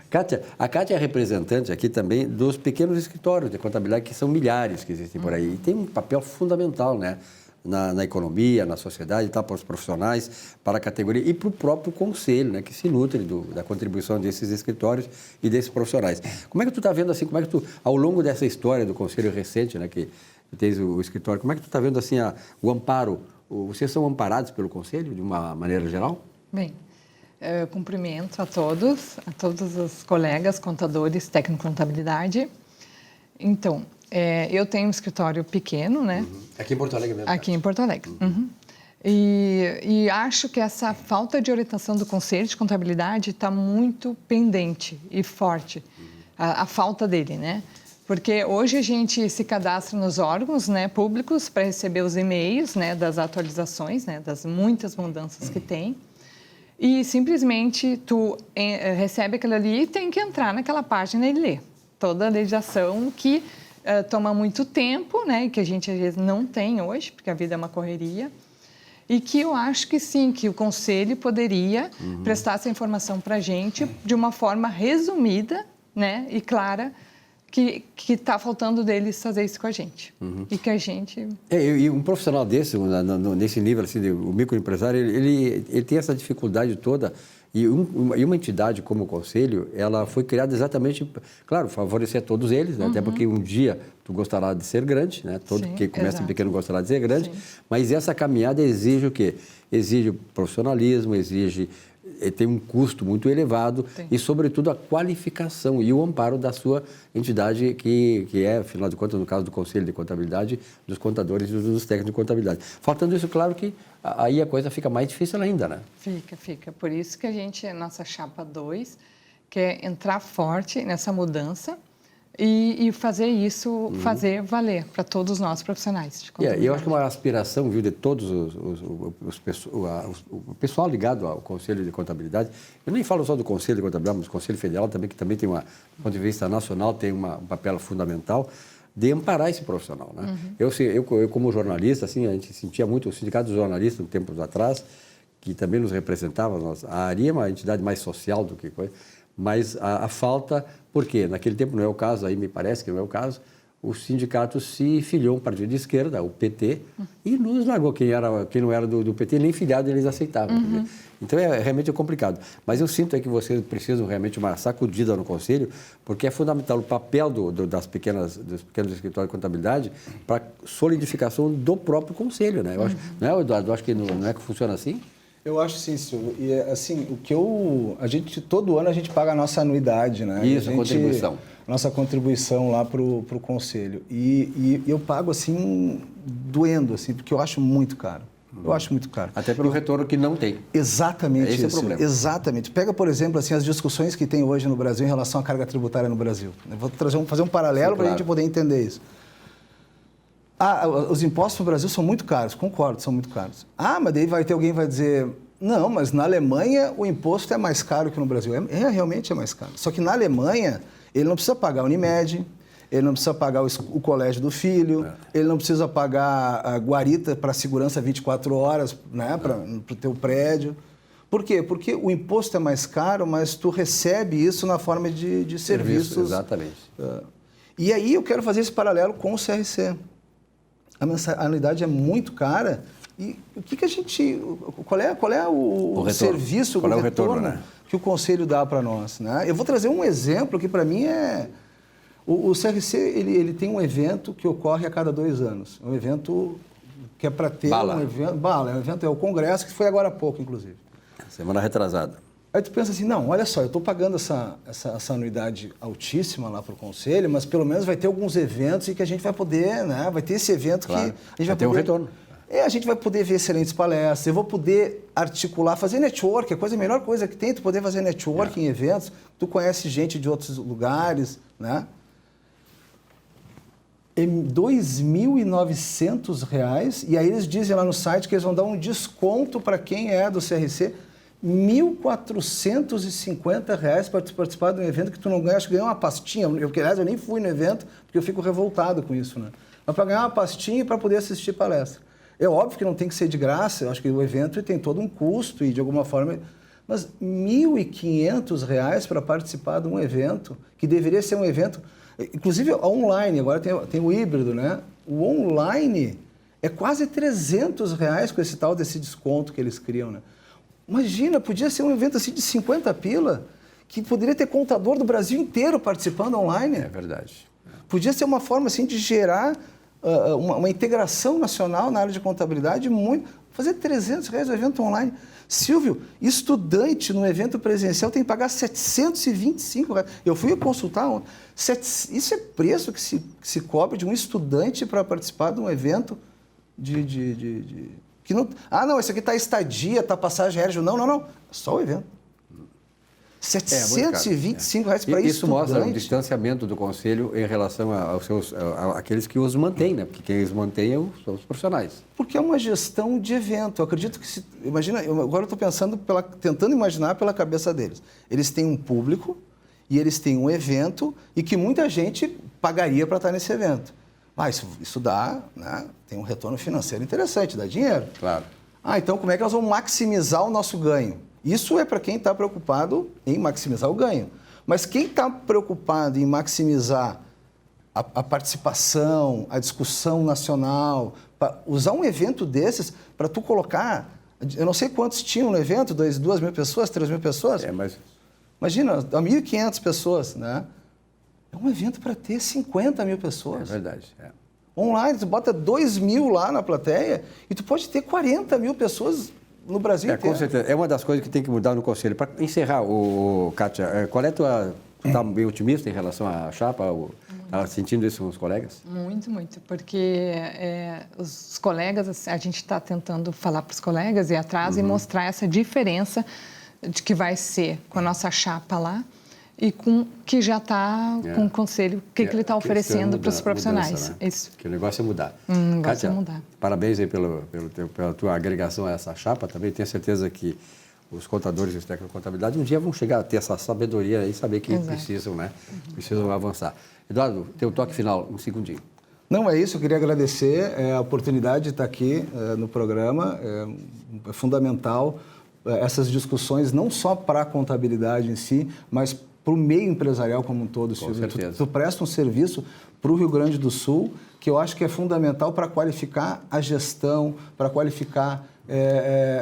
Kátia, a Kátia é representante aqui também dos pequenos escritórios de contabilidade, que são milhares que existem por aí, e tem um papel fundamental, né? Na economia, na sociedade, tá, para os profissionais, para a categoria e para o próprio conselho, né, que se nutre da contribuição desses escritórios e desses profissionais. Como é que tu está vendo assim, como é que tu, ao longo dessa história do conselho recente, né, que tens o escritório, como é que tu está vendo assim o amparo, vocês são amparados pelo conselho de uma maneira geral? Bem, cumprimento a todos os colegas, contadores, técnico de contabilidade. Então, eu tenho um escritório pequeno, né? Aqui em Porto Alegre mesmo? Aqui em Porto Alegre. E acho que essa falta de orientação do Conselho de Contabilidade está muito pendente e forte, a falta dele, né? Porque hoje a gente se cadastra nos órgãos, né, públicos para receber os e-mails, né, das atualizações, né, das muitas mudanças que tem. E simplesmente tu recebe aquilo ali e tem que entrar naquela página e ler toda a legislação que toma muito tempo, né, e que a gente às vezes não tem hoje, porque a vida é uma correria, e que eu acho que sim, que o Conselho poderia prestar essa informação para a gente de uma forma resumida, né, e clara, que está faltando deles fazer isso com a gente. E que a gente... E um profissional desse, nesse nível, assim, o microempresário, ele tem essa dificuldade toda. E uma entidade como o Conselho, ela foi criada exatamente, claro, favorecer a todos eles, né? Até porque um dia tu gostará de ser grande, né? Todo que começa em pequeno gostará de ser grande. Sim. Mas essa caminhada exige o quê? Exige profissionalismo, exige... tem um custo muito elevado. Sim. E, sobretudo, a qualificação e o amparo da sua entidade, que é, afinal de contas, no caso do Conselho de Contabilidade, dos contadores e dos técnicos de contabilidade. Faltando isso, claro que aí a coisa fica mais difícil ainda, né? Fica. Por isso que a gente, nossa chapa 2, quer entrar forte nessa mudança e fazer isso, fazer valer para todos nós profissionais de contabilidade. Eu acho que é uma aspiração, viu, de todos o pessoal ligado ao Conselho de Contabilidade. Eu nem falo só do Conselho de Contabilidade, mas o Conselho Federal também, que também tem do ponto de vista nacional, tem um papel fundamental de amparar esse profissional, né? Eu como jornalista, assim, a gente sentia muito o Sindicato dos Jornalistas, tempos atrás, que também nos representava. A ARI é uma entidade mais social do que coisa, mas a falta, por quê? Naquele tempo não é o caso, aí me parece que não é o caso, o sindicato se filiou a um partido de esquerda, o PT, e nos largou. Quem não era do PT, nem filiado eles aceitavam. Então, realmente complicado. Mas eu sinto que vocês precisam realmente uma sacudida no Conselho, porque é fundamental o papel dos pequenos escritórios de contabilidade para a solidificação do próprio Conselho, né? Eu acho, não é, Eduardo? Eu acho que não é que funciona assim? Eu acho sim, Silvio. E assim, todo ano a gente paga a nossa anuidade, né? Isso, a contribuição. Nossa contribuição lá para o Conselho. E eu pago assim, doendo, assim, porque eu acho muito caro. Eu acho muito caro. Até pelo retorno que não tem. Exatamente Esse é o problema. Exatamente. Pega, por exemplo, assim, as discussões que tem hoje no Brasil em relação à carga tributária no Brasil. Eu vou fazer um paralelo para a gente poder entender isso. Os impostos no Brasil são muito caros, concordo, são muito caros. Mas daí vai ter alguém que vai dizer, não, mas na Alemanha o imposto é mais caro que no Brasil. Realmente é mais caro. Só que na Alemanha ele não precisa pagar a Unimed, ele não precisa pagar o colégio do filho, ele não precisa pagar a guarita para segurança 24 horas, né, para o teu prédio. Por quê? Porque o imposto é mais caro, mas tu recebe isso na forma de serviços. Exatamente. E aí eu quero fazer esse paralelo com o CRC. A anuidade é muito cara e o que a gente... Qual é o serviço, qual é o retorno, né? Que o Conselho dá para nós, né? Eu vou trazer um exemplo que para mim é... O CRC, ele tem um evento que ocorre a cada 2 anos. Um evento que é para ter... Bala. É o Congresso, que foi agora há pouco, inclusive. Semana retrasada. Aí tu pensa assim, não, olha só, eu estou pagando essa anuidade altíssima lá para o conselho, mas pelo menos vai ter alguns eventos em que a gente vai poder, né? Vai ter esse evento claro. que a gente vai ter poder... um retorno. A gente vai poder ver excelentes palestras, eu vou poder articular, fazer network, a melhor coisa que tem, tu poder fazer network em eventos, tu conhece gente de outros lugares, né? R$ 2.900, e aí eles dizem lá no site que eles vão dar um desconto para quem é do CRC, R$ 1.450 para participar de um evento que tu não ganha, acho que ganha uma pastinha, aliás, eu nem fui no evento, porque eu fico revoltado com isso, né? Mas para ganhar uma pastinha e para poder assistir palestra. É óbvio que não tem que ser de graça, eu acho que o evento tem todo um custo e de alguma forma... Mas R$ 1.500 para participar de um evento, que deveria ser um evento... Inclusive online, agora tem o híbrido, né? O online é quase R$ 300 com esse tal desse desconto que eles criam, né? Imagina, podia ser um evento assim de 50 pila, que poderia ter contador do Brasil inteiro participando online. É verdade. Podia ser uma forma assim de gerar uma integração nacional na área de contabilidade muito... Fazer R$ 300 o evento online. Silvio, estudante no evento presencial tem que pagar R$ 725. Eu fui consultar ontem. Isso é preço que se cobra de um estudante para participar de um evento que não... Ah, não, esse aqui está estadia, está passagem aérea. Não. É só o evento. R$ 725 para estudante. Isso mostra o distanciamento do Conselho em relação àqueles que os mantêm, né? Porque quem os mantém são os profissionais. Porque é uma gestão de evento. Eu acredito que agora eu estou tentando imaginar pela cabeça deles. Eles têm um público e eles têm um evento e que muita gente pagaria para estar nesse evento. Isso dá, né? Tem um retorno financeiro interessante, dá dinheiro. Claro. Então como é que nós vamos maximizar o nosso ganho? Isso é para quem está preocupado em maximizar o ganho. Mas quem está preocupado em maximizar a participação, a discussão nacional, usar um evento desses para tu colocar... Eu não sei quantos tinham no evento, 2.000 pessoas, 3.000 pessoas. Mas... Imagina, 1.500 pessoas, né? É um evento para ter 50.000 pessoas. É verdade, Online, tu bota 2.000 lá na plateia e tu pode ter 40.000 pessoas... no Brasil inteiro. Com certeza. É uma das coisas que tem que mudar no Conselho. Para encerrar, Kátia, qual é a tua... Tu está bem otimista em relação à chapa? Está sentindo isso com os colegas? Muito, muito. Porque os colegas, a gente está tentando falar para os colegas e atrás e mostrar essa diferença de que vai ser com a nossa chapa lá e com que já está com o Conselho, o que ele está oferecendo para os profissionais. Mudança, né? Isso. Que o negócio é mudar. Kátia, mudar. Parabéns aí pela tua agregação a essa chapa. Também tenho certeza que os contadores e os técnicos de contabilidade um dia vão chegar a ter essa sabedoria e saber que precisam, né? Precisam avançar. Eduardo, teu toque final, um segundinho. Não, é isso. Eu queria agradecer a oportunidade de estar aqui no programa. É fundamental essas discussões, não só para a contabilidade em si, mas para o meio empresarial como um todo, Silvio. Com certeza. Tu presta um serviço para o Rio Grande do Sul que eu acho que é fundamental para qualificar a gestão, para qualificar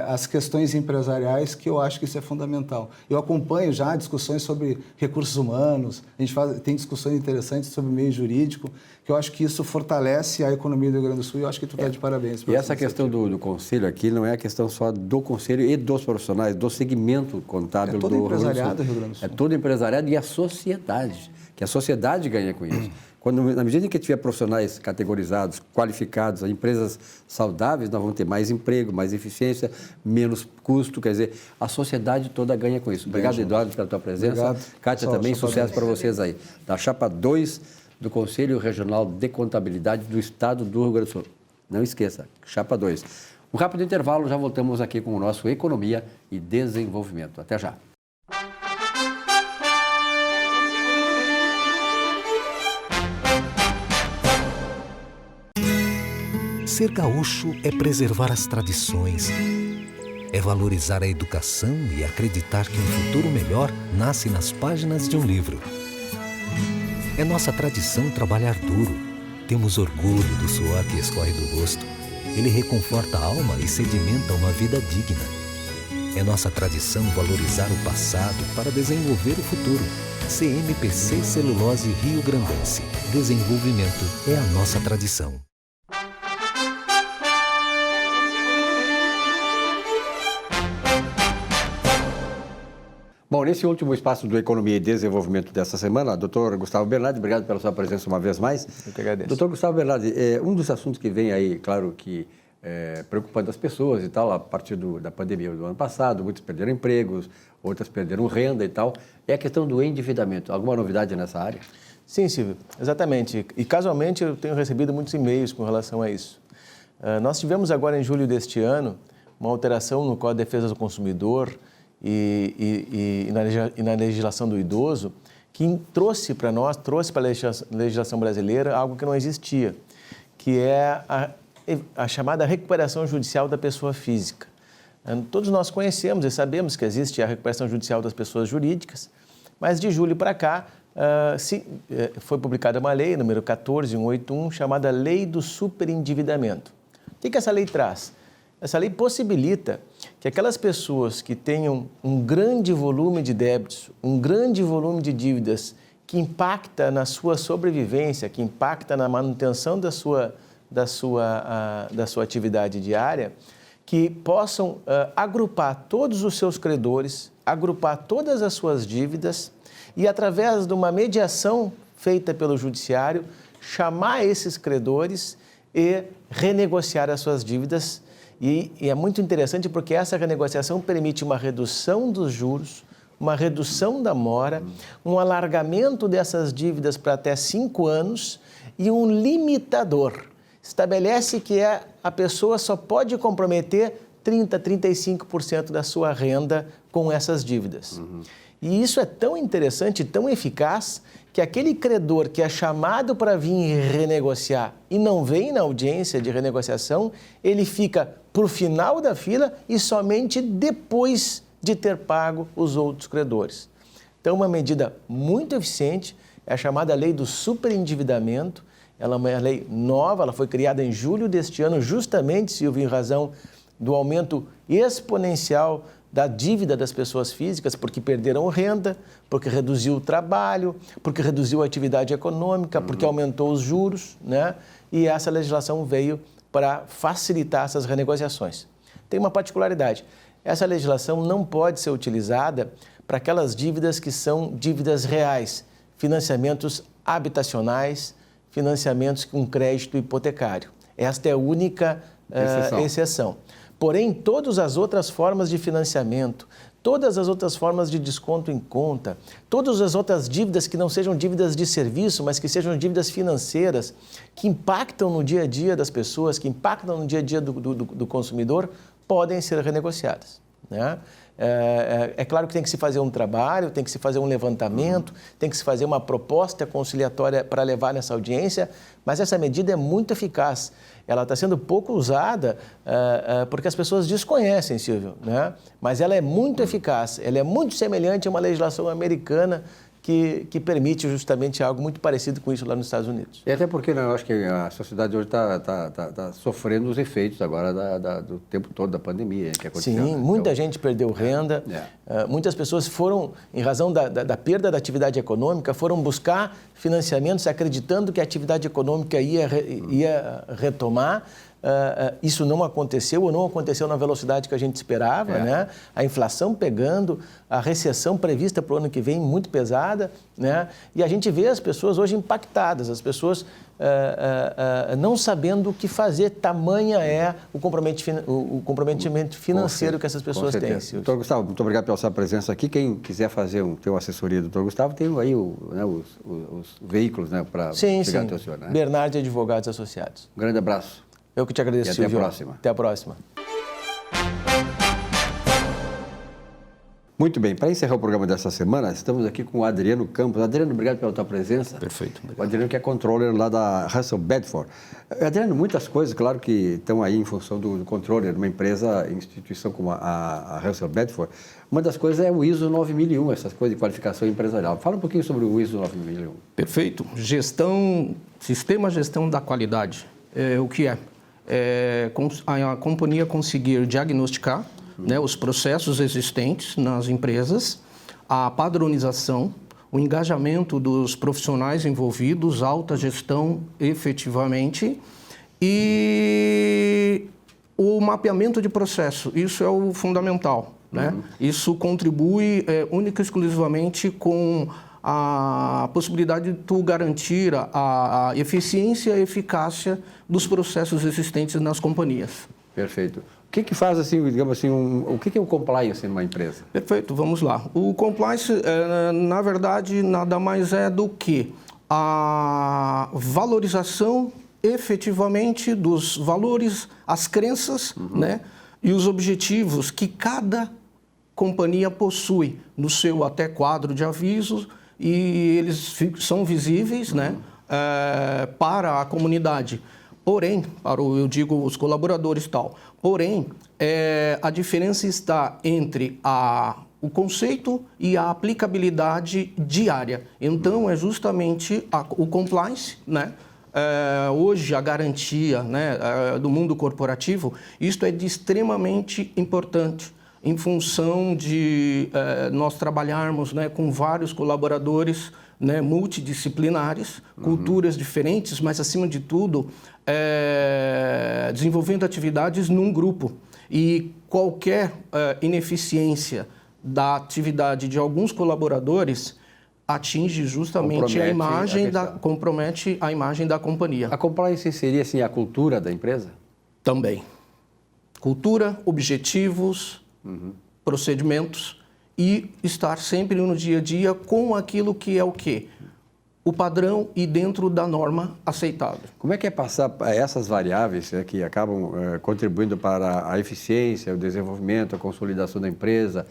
as questões empresariais, que eu acho que isso é fundamental. Eu acompanho já discussões sobre recursos humanos, a gente tem discussões interessantes sobre meio jurídico, que eu acho que isso fortalece a economia do Rio Grande do Sul e eu acho que tu está de parabéns. E essa questão do Conselho aqui não é a questão só do Conselho e dos profissionais, do segmento contábil do Rio Grande do Sul. É todo empresariado do Rio Grande do Sul. É todo empresariado e a sociedade, que a sociedade ganha com isso. Na medida em que tiver profissionais categorizados, qualificados, empresas saudáveis, nós vamos ter mais emprego, mais eficiência, menos custo, quer dizer, a sociedade toda ganha com isso. Obrigado, Eduardo, pela tua presença. Obrigado. Kátia, também sucesso para vocês aí. Da chapa 2 do Conselho Regional de Contabilidade do Estado do Rio Grande do Sul. Não esqueça, chapa 2. Um rápido intervalo, já voltamos aqui com o nosso Economia e Desenvolvimento. Até já. Ser gaúcho é preservar as tradições, é valorizar a educação e acreditar que um futuro melhor nasce nas páginas de um livro. É nossa tradição trabalhar duro. Temos orgulho do suor que escorre do rosto. Ele reconforta a alma e sedimenta uma vida digna. É nossa tradição valorizar o passado para desenvolver o futuro. CMPC Celulose Rio Grandense. Desenvolvimento é a nossa tradição. Bom, nesse último espaço do Economia e Desenvolvimento dessa semana, doutor Gustavo Bernardi, obrigado pela sua presença uma vez mais. Eu que agradeço. Doutor Gustavo Bernardi, um dos assuntos que vem aí, claro que preocupando as pessoas e tal, a partir da pandemia do ano passado, muitos perderam empregos, outras perderam renda e tal, é a questão do endividamento. Alguma novidade nessa área? Sim, Silvio, exatamente. E casualmente eu tenho recebido muitos e-mails com relação a isso. Nós tivemos agora em julho deste ano uma alteração no Código de Defesa do Consumidor e na legislação do idoso que trouxe para a legislação brasileira algo que não existia, que é a chamada recuperação judicial da pessoa física. Todos nós conhecemos e sabemos que existe a recuperação judicial das pessoas jurídicas, mas de julho para cá foi publicada uma lei, número 14181, chamada Lei do Superendividamento. O que essa lei traz? Essa lei possibilita que aquelas pessoas que tenham um grande volume de débitos, um grande volume de dívidas que impacta na sua sobrevivência, que impacta na manutenção da sua atividade diária, que possam agrupar todos os seus credores, agrupar todas as suas dívidas e, através de uma mediação feita pelo judiciário, chamar esses credores e renegociar as suas dívidas. E é muito interessante porque essa renegociação permite uma redução dos juros, uma redução da mora, um alargamento dessas dívidas para até 5 anos e um limitador. Estabelece que a pessoa só pode comprometer 30%, 35% da sua renda com essas dívidas. E isso é tão interessante, tão eficaz, que aquele credor que é chamado para vir renegociar e não vem na audiência de renegociação, ele fica para o final da fila e somente depois de ter pago os outros credores. Então, uma medida muito eficiente é a chamada Lei do Superendividamento. Ela é uma lei nova, ela foi criada em julho deste ano, justamente, Silvio, em razão do aumento exponencial da dívida das pessoas físicas, porque perderam renda, porque reduziu o trabalho, porque reduziu a atividade econômica, porque aumentou os juros, né? E essa legislação veio para facilitar essas renegociações. Tem uma particularidade, essa legislação não pode ser utilizada para aquelas dívidas que são dívidas reais, financiamentos habitacionais, financiamentos com crédito hipotecário. Esta é a única exceção. Porém, todas as outras formas de financiamento, todas as outras formas de desconto em conta, todas as outras dívidas que não sejam dívidas de serviço, mas que sejam dívidas financeiras, que impactam no dia a dia das pessoas, que impactam no dia a dia do consumidor, podem ser renegociadas, né? É claro que tem que se fazer um trabalho, tem que se fazer um levantamento, tem que se fazer uma proposta conciliatória para levar nessa audiência, mas essa medida é muito eficaz. Ela está sendo pouco usada porque as pessoas desconhecem, Silvio, né? Mas ela é muito eficaz, ela é muito semelhante a uma legislação americana que permite justamente algo muito parecido com isso lá nos Estados Unidos. E até porque eu acho que a sociedade hoje está sofrendo os efeitos agora do tempo todo da pandemia que aconteceu. Sim, muita gente perdeu renda, muitas pessoas foram, em razão da perda da atividade econômica, foram buscar financiamentos acreditando que a atividade econômica ia retomar. Isso não aconteceu ou não aconteceu na velocidade que a gente esperava, né? A inflação pegando, a recessão prevista para o ano que vem muito pesada, né? E a gente vê as pessoas hoje impactadas, as pessoas não sabendo o que fazer, tamanha é o comprometimento financeiro que essas pessoas têm. Doutor Gustavo, muito obrigado pela sua presença aqui. Quem quiser ter uma assessoria do doutor Gustavo, tem aí os veículos, né, para chegar até o senhor. Né? Bernardi Advogados Associados. Um grande abraço. Eu que te agradeço, Silvio. Até a próxima. Até a próxima. Muito bem, para encerrar o programa dessa semana, estamos aqui com o Adriano Campos. Adriano, obrigado pela tua presença. Perfeito. Obrigado. O Adriano que é controller lá da Russell Bedford. Adriano, muitas coisas, claro, que estão aí em função do controller de uma empresa, instituição como a Russell Bedford. Uma das coisas é o ISO 9001, essas coisas de qualificação empresarial. Fala um pouquinho sobre o ISO 9001. Perfeito. Sistema de gestão da qualidade. O que é? A companhia conseguir diagnosticar, né, os processos existentes nas empresas, a padronização, o engajamento dos profissionais envolvidos, alta gestão efetivamente e o mapeamento de processo. Isso é o fundamental, né? Isso contribui única e exclusivamente com a possibilidade de tu garantir a eficiência e a eficácia dos processos existentes nas companhias. Perfeito. O que faz, assim, digamos assim, o que é o compliance numa empresa? Perfeito, vamos lá. O compliance, na verdade, nada mais é do que a valorização efetivamente dos valores, as crenças, né, e os objetivos que cada companhia possui no seu até quadro de avisos, e eles são visíveis, né, para a comunidade. Porém, eu digo os colaboradores e tal, porém, a diferença está entre o conceito e a aplicabilidade diária. Então, é justamente o compliance, né? Hoje, a garantia, né, do mundo corporativo, isto é de extremamente importante em função de nós trabalharmos, né, com vários colaboradores, né, multidisciplinares, culturas diferentes, mas, acima de tudo, desenvolvendo atividades num grupo. E qualquer ineficiência da atividade de alguns colaboradores atinge justamente compromete a imagem da companhia. A compliance seria, assim, a cultura da empresa? Também. Cultura, objetivos, procedimentos e estar sempre no dia a dia com aquilo que é o quê? O padrão e dentro da norma aceitável. Como é que é passar essas variáveis, né, que acabam contribuindo para a eficiência, o desenvolvimento, a consolidação da empresa,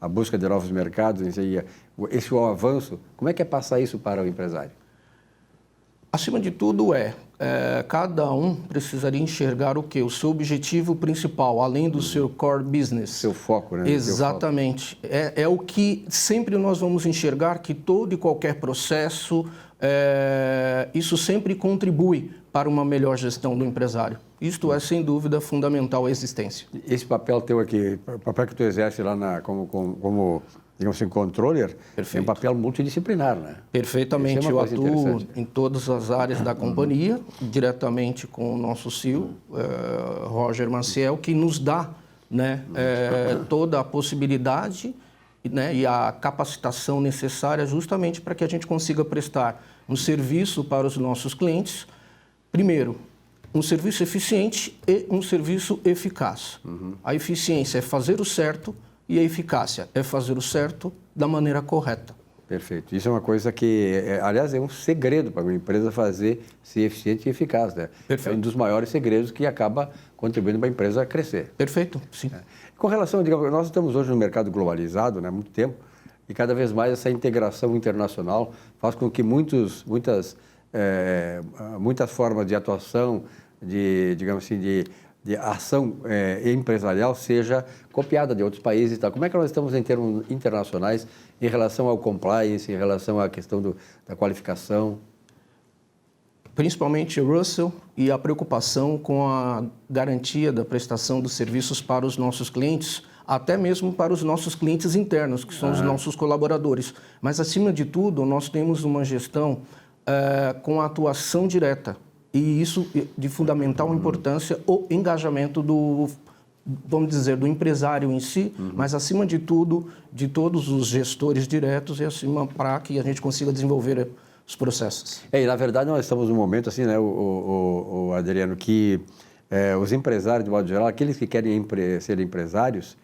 a busca de novos mercados, esse avanço, como é que é passar isso para o empresário? Acima de tudo cada um precisaria enxergar o quê? O seu objetivo principal, além do seu core business. Seu foco, né? Exatamente. É o que sempre nós vamos enxergar, que todo e qualquer processo, isso sempre contribui para uma melhor gestão do empresário. Isto é, sem dúvida, fundamental à existência. Esse papel teu aqui, o papel que tu exerce lá como digamos assim, controller, é um papel multidisciplinar, né? Perfeitamente. Eu atuo em todas as áreas da companhia, diretamente com o nosso CEO, Roger Maciel, que nos dá, né, toda a possibilidade, né, e a capacitação necessária justamente para que a gente consiga prestar um serviço para os nossos clientes. Primeiro, um serviço eficiente e um serviço eficaz. A eficiência é fazer o certo, e a eficácia é fazer o certo da maneira correta. Perfeito. Isso é uma coisa que, aliás, é um segredo para uma empresa ser eficiente e eficaz, né? Perfeito. É um dos maiores segredos que acaba contribuindo para a empresa a crescer. Perfeito, sim. Com relação, digamos, nós estamos hoje no mercado globalizado, né, há muito tempo, e cada vez mais essa integração internacional faz com que muitas formas de atuação, digamos assim, de ação empresarial seja copiada de outros países e tal. Como é que nós estamos em termos internacionais em relação ao compliance, em relação à questão da qualificação? Principalmente o Russell e a preocupação com a garantia da prestação dos serviços para os nossos clientes, até mesmo para os nossos clientes internos, que são os nossos colaboradores. Mas, acima de tudo, nós temos uma gestão com a atuação direta. E isso de fundamental importância, o engajamento vamos dizer, do empresário em si, mas, acima de tudo, de todos os gestores diretos e acima para que a gente consiga desenvolver os processos. E, na verdade, nós estamos num momento, assim, né, o Adriano, que os empresários, de modo geral, aqueles que querem ser empresários,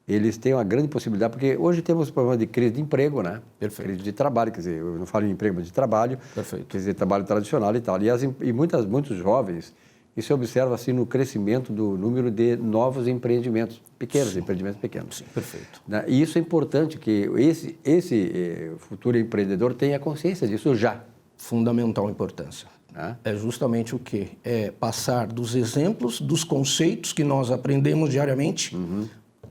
eles têm uma grande possibilidade, porque hoje temos problema de crise de emprego, né? Perfeito. Crise de trabalho, quer dizer, eu não falo em emprego, mas de trabalho. Perfeito. Quer dizer, trabalho tradicional e tal. E muitos jovens, isso se observa assim no crescimento do número de novos empreendimentos pequenos, empreendimentos pequenos. Sim, perfeito. Né? E isso é importante que esse futuro empreendedor tenha consciência disso já. Fundamental importância. É justamente o quê? É passar dos exemplos, dos conceitos que nós aprendemos diariamente,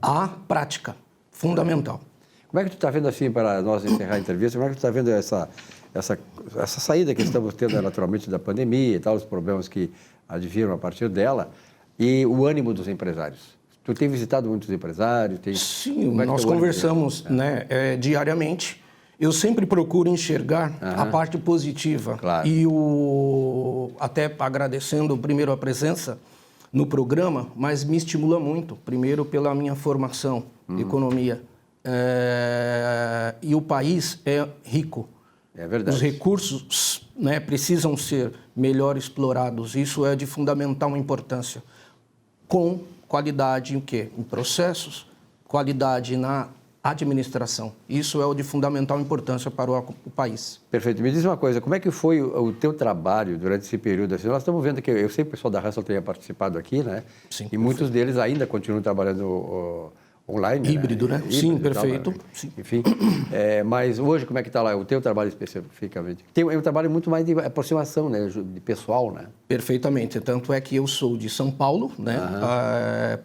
à prática. Fundamental. Como é que tu está vendo, assim, para nós encerrar a entrevista, como é que tu está vendo essa saída que estamos tendo naturalmente da pandemia e tal, os problemas que adviram a partir dela, e o ânimo dos empresários? Tu tem visitado muitos empresários? Sim, nós conversamos, né, diariamente. Eu sempre procuro enxergar a parte positiva. Claro. E até agradecendo primeiro a presença no programa, mas me estimula muito, primeiro pela minha formação, economia. E o país é rico. É verdade. Os recursos, né, precisam ser melhor explorados. Isso é de fundamental importância. Com qualidade em quê? Em processos, qualidade na administração. Isso é o de fundamental importância para o país. Perfeito. Me diz uma coisa, como é que foi o teu trabalho durante esse período? Assim, nós estamos vendo que, eu sei que o pessoal da Russell tenha participado aqui, né? Sim, e muitos deles ainda continuam trabalhando online. Híbrido, né? Híbrido, Sim, e tal, perfeito. né? Sim. Enfim, mas hoje como é que está lá o teu trabalho especificamente? É um trabalho muito mais de aproximação, né? De pessoal, né? Perfeitamente. Tanto é que eu sou de São Paulo, né?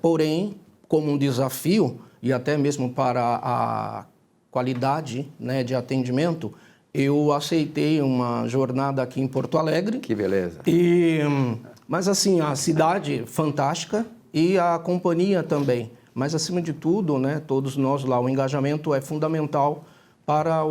Porém, como um desafio e até mesmo para a qualidade, né, de atendimento, eu aceitei uma jornada aqui em Porto Alegre. Que beleza. Mas assim, a cidade fantástica e a companhia também. Mas acima de tudo, né, todos nós lá, o engajamento é fundamental para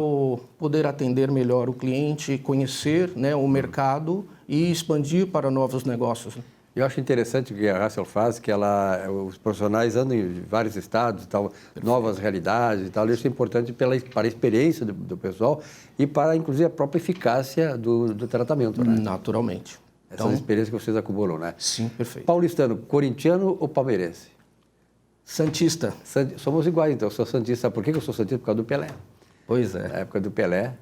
poder atender melhor o cliente, conhecer, né, o mercado e expandir para novos negócios. Eu acho interessante o que a Russell faz, que os profissionais andam em vários estados, tal, novas realidades e tal. Isso é importante para a experiência do pessoal e para, inclusive, a própria eficácia do tratamento, né? Naturalmente. Essas experiências que vocês acumulam, né? Sim, perfeito. Paulistano, corintiano ou palmeirense? Santista. Somos iguais, então. Eu sou santista. Por que eu sou santista? Por causa do Pelé. Pois é. Na época do Pelé,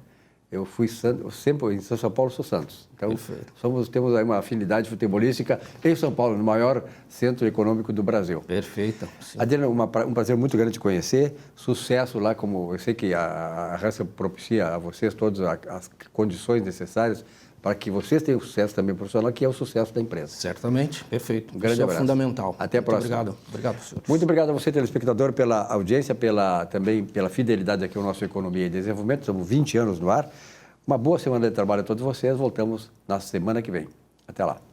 eu fui sempre em São Paulo sou Santos. Então, perfeito. Temos aí uma afinidade futebolística em São Paulo, no maior centro econômico do Brasil. Perfeito. Adriana, um prazer muito grande te conhecer. Sucesso lá, como eu sei que a Russell propicia a vocês todas as condições necessárias para que vocês tenham sucesso também profissional, que é o sucesso da empresa. Certamente, perfeito. Um grande abraço. É fundamental. Até a próxima. Muito obrigado. Obrigado, senhor. Muito obrigado a você, telespectador, pela audiência, também pela fidelidade aqui ao nosso Economia e Desenvolvimento. Estamos 20 anos no ar. Uma boa semana de trabalho a todos vocês. Voltamos na semana que vem. Até lá.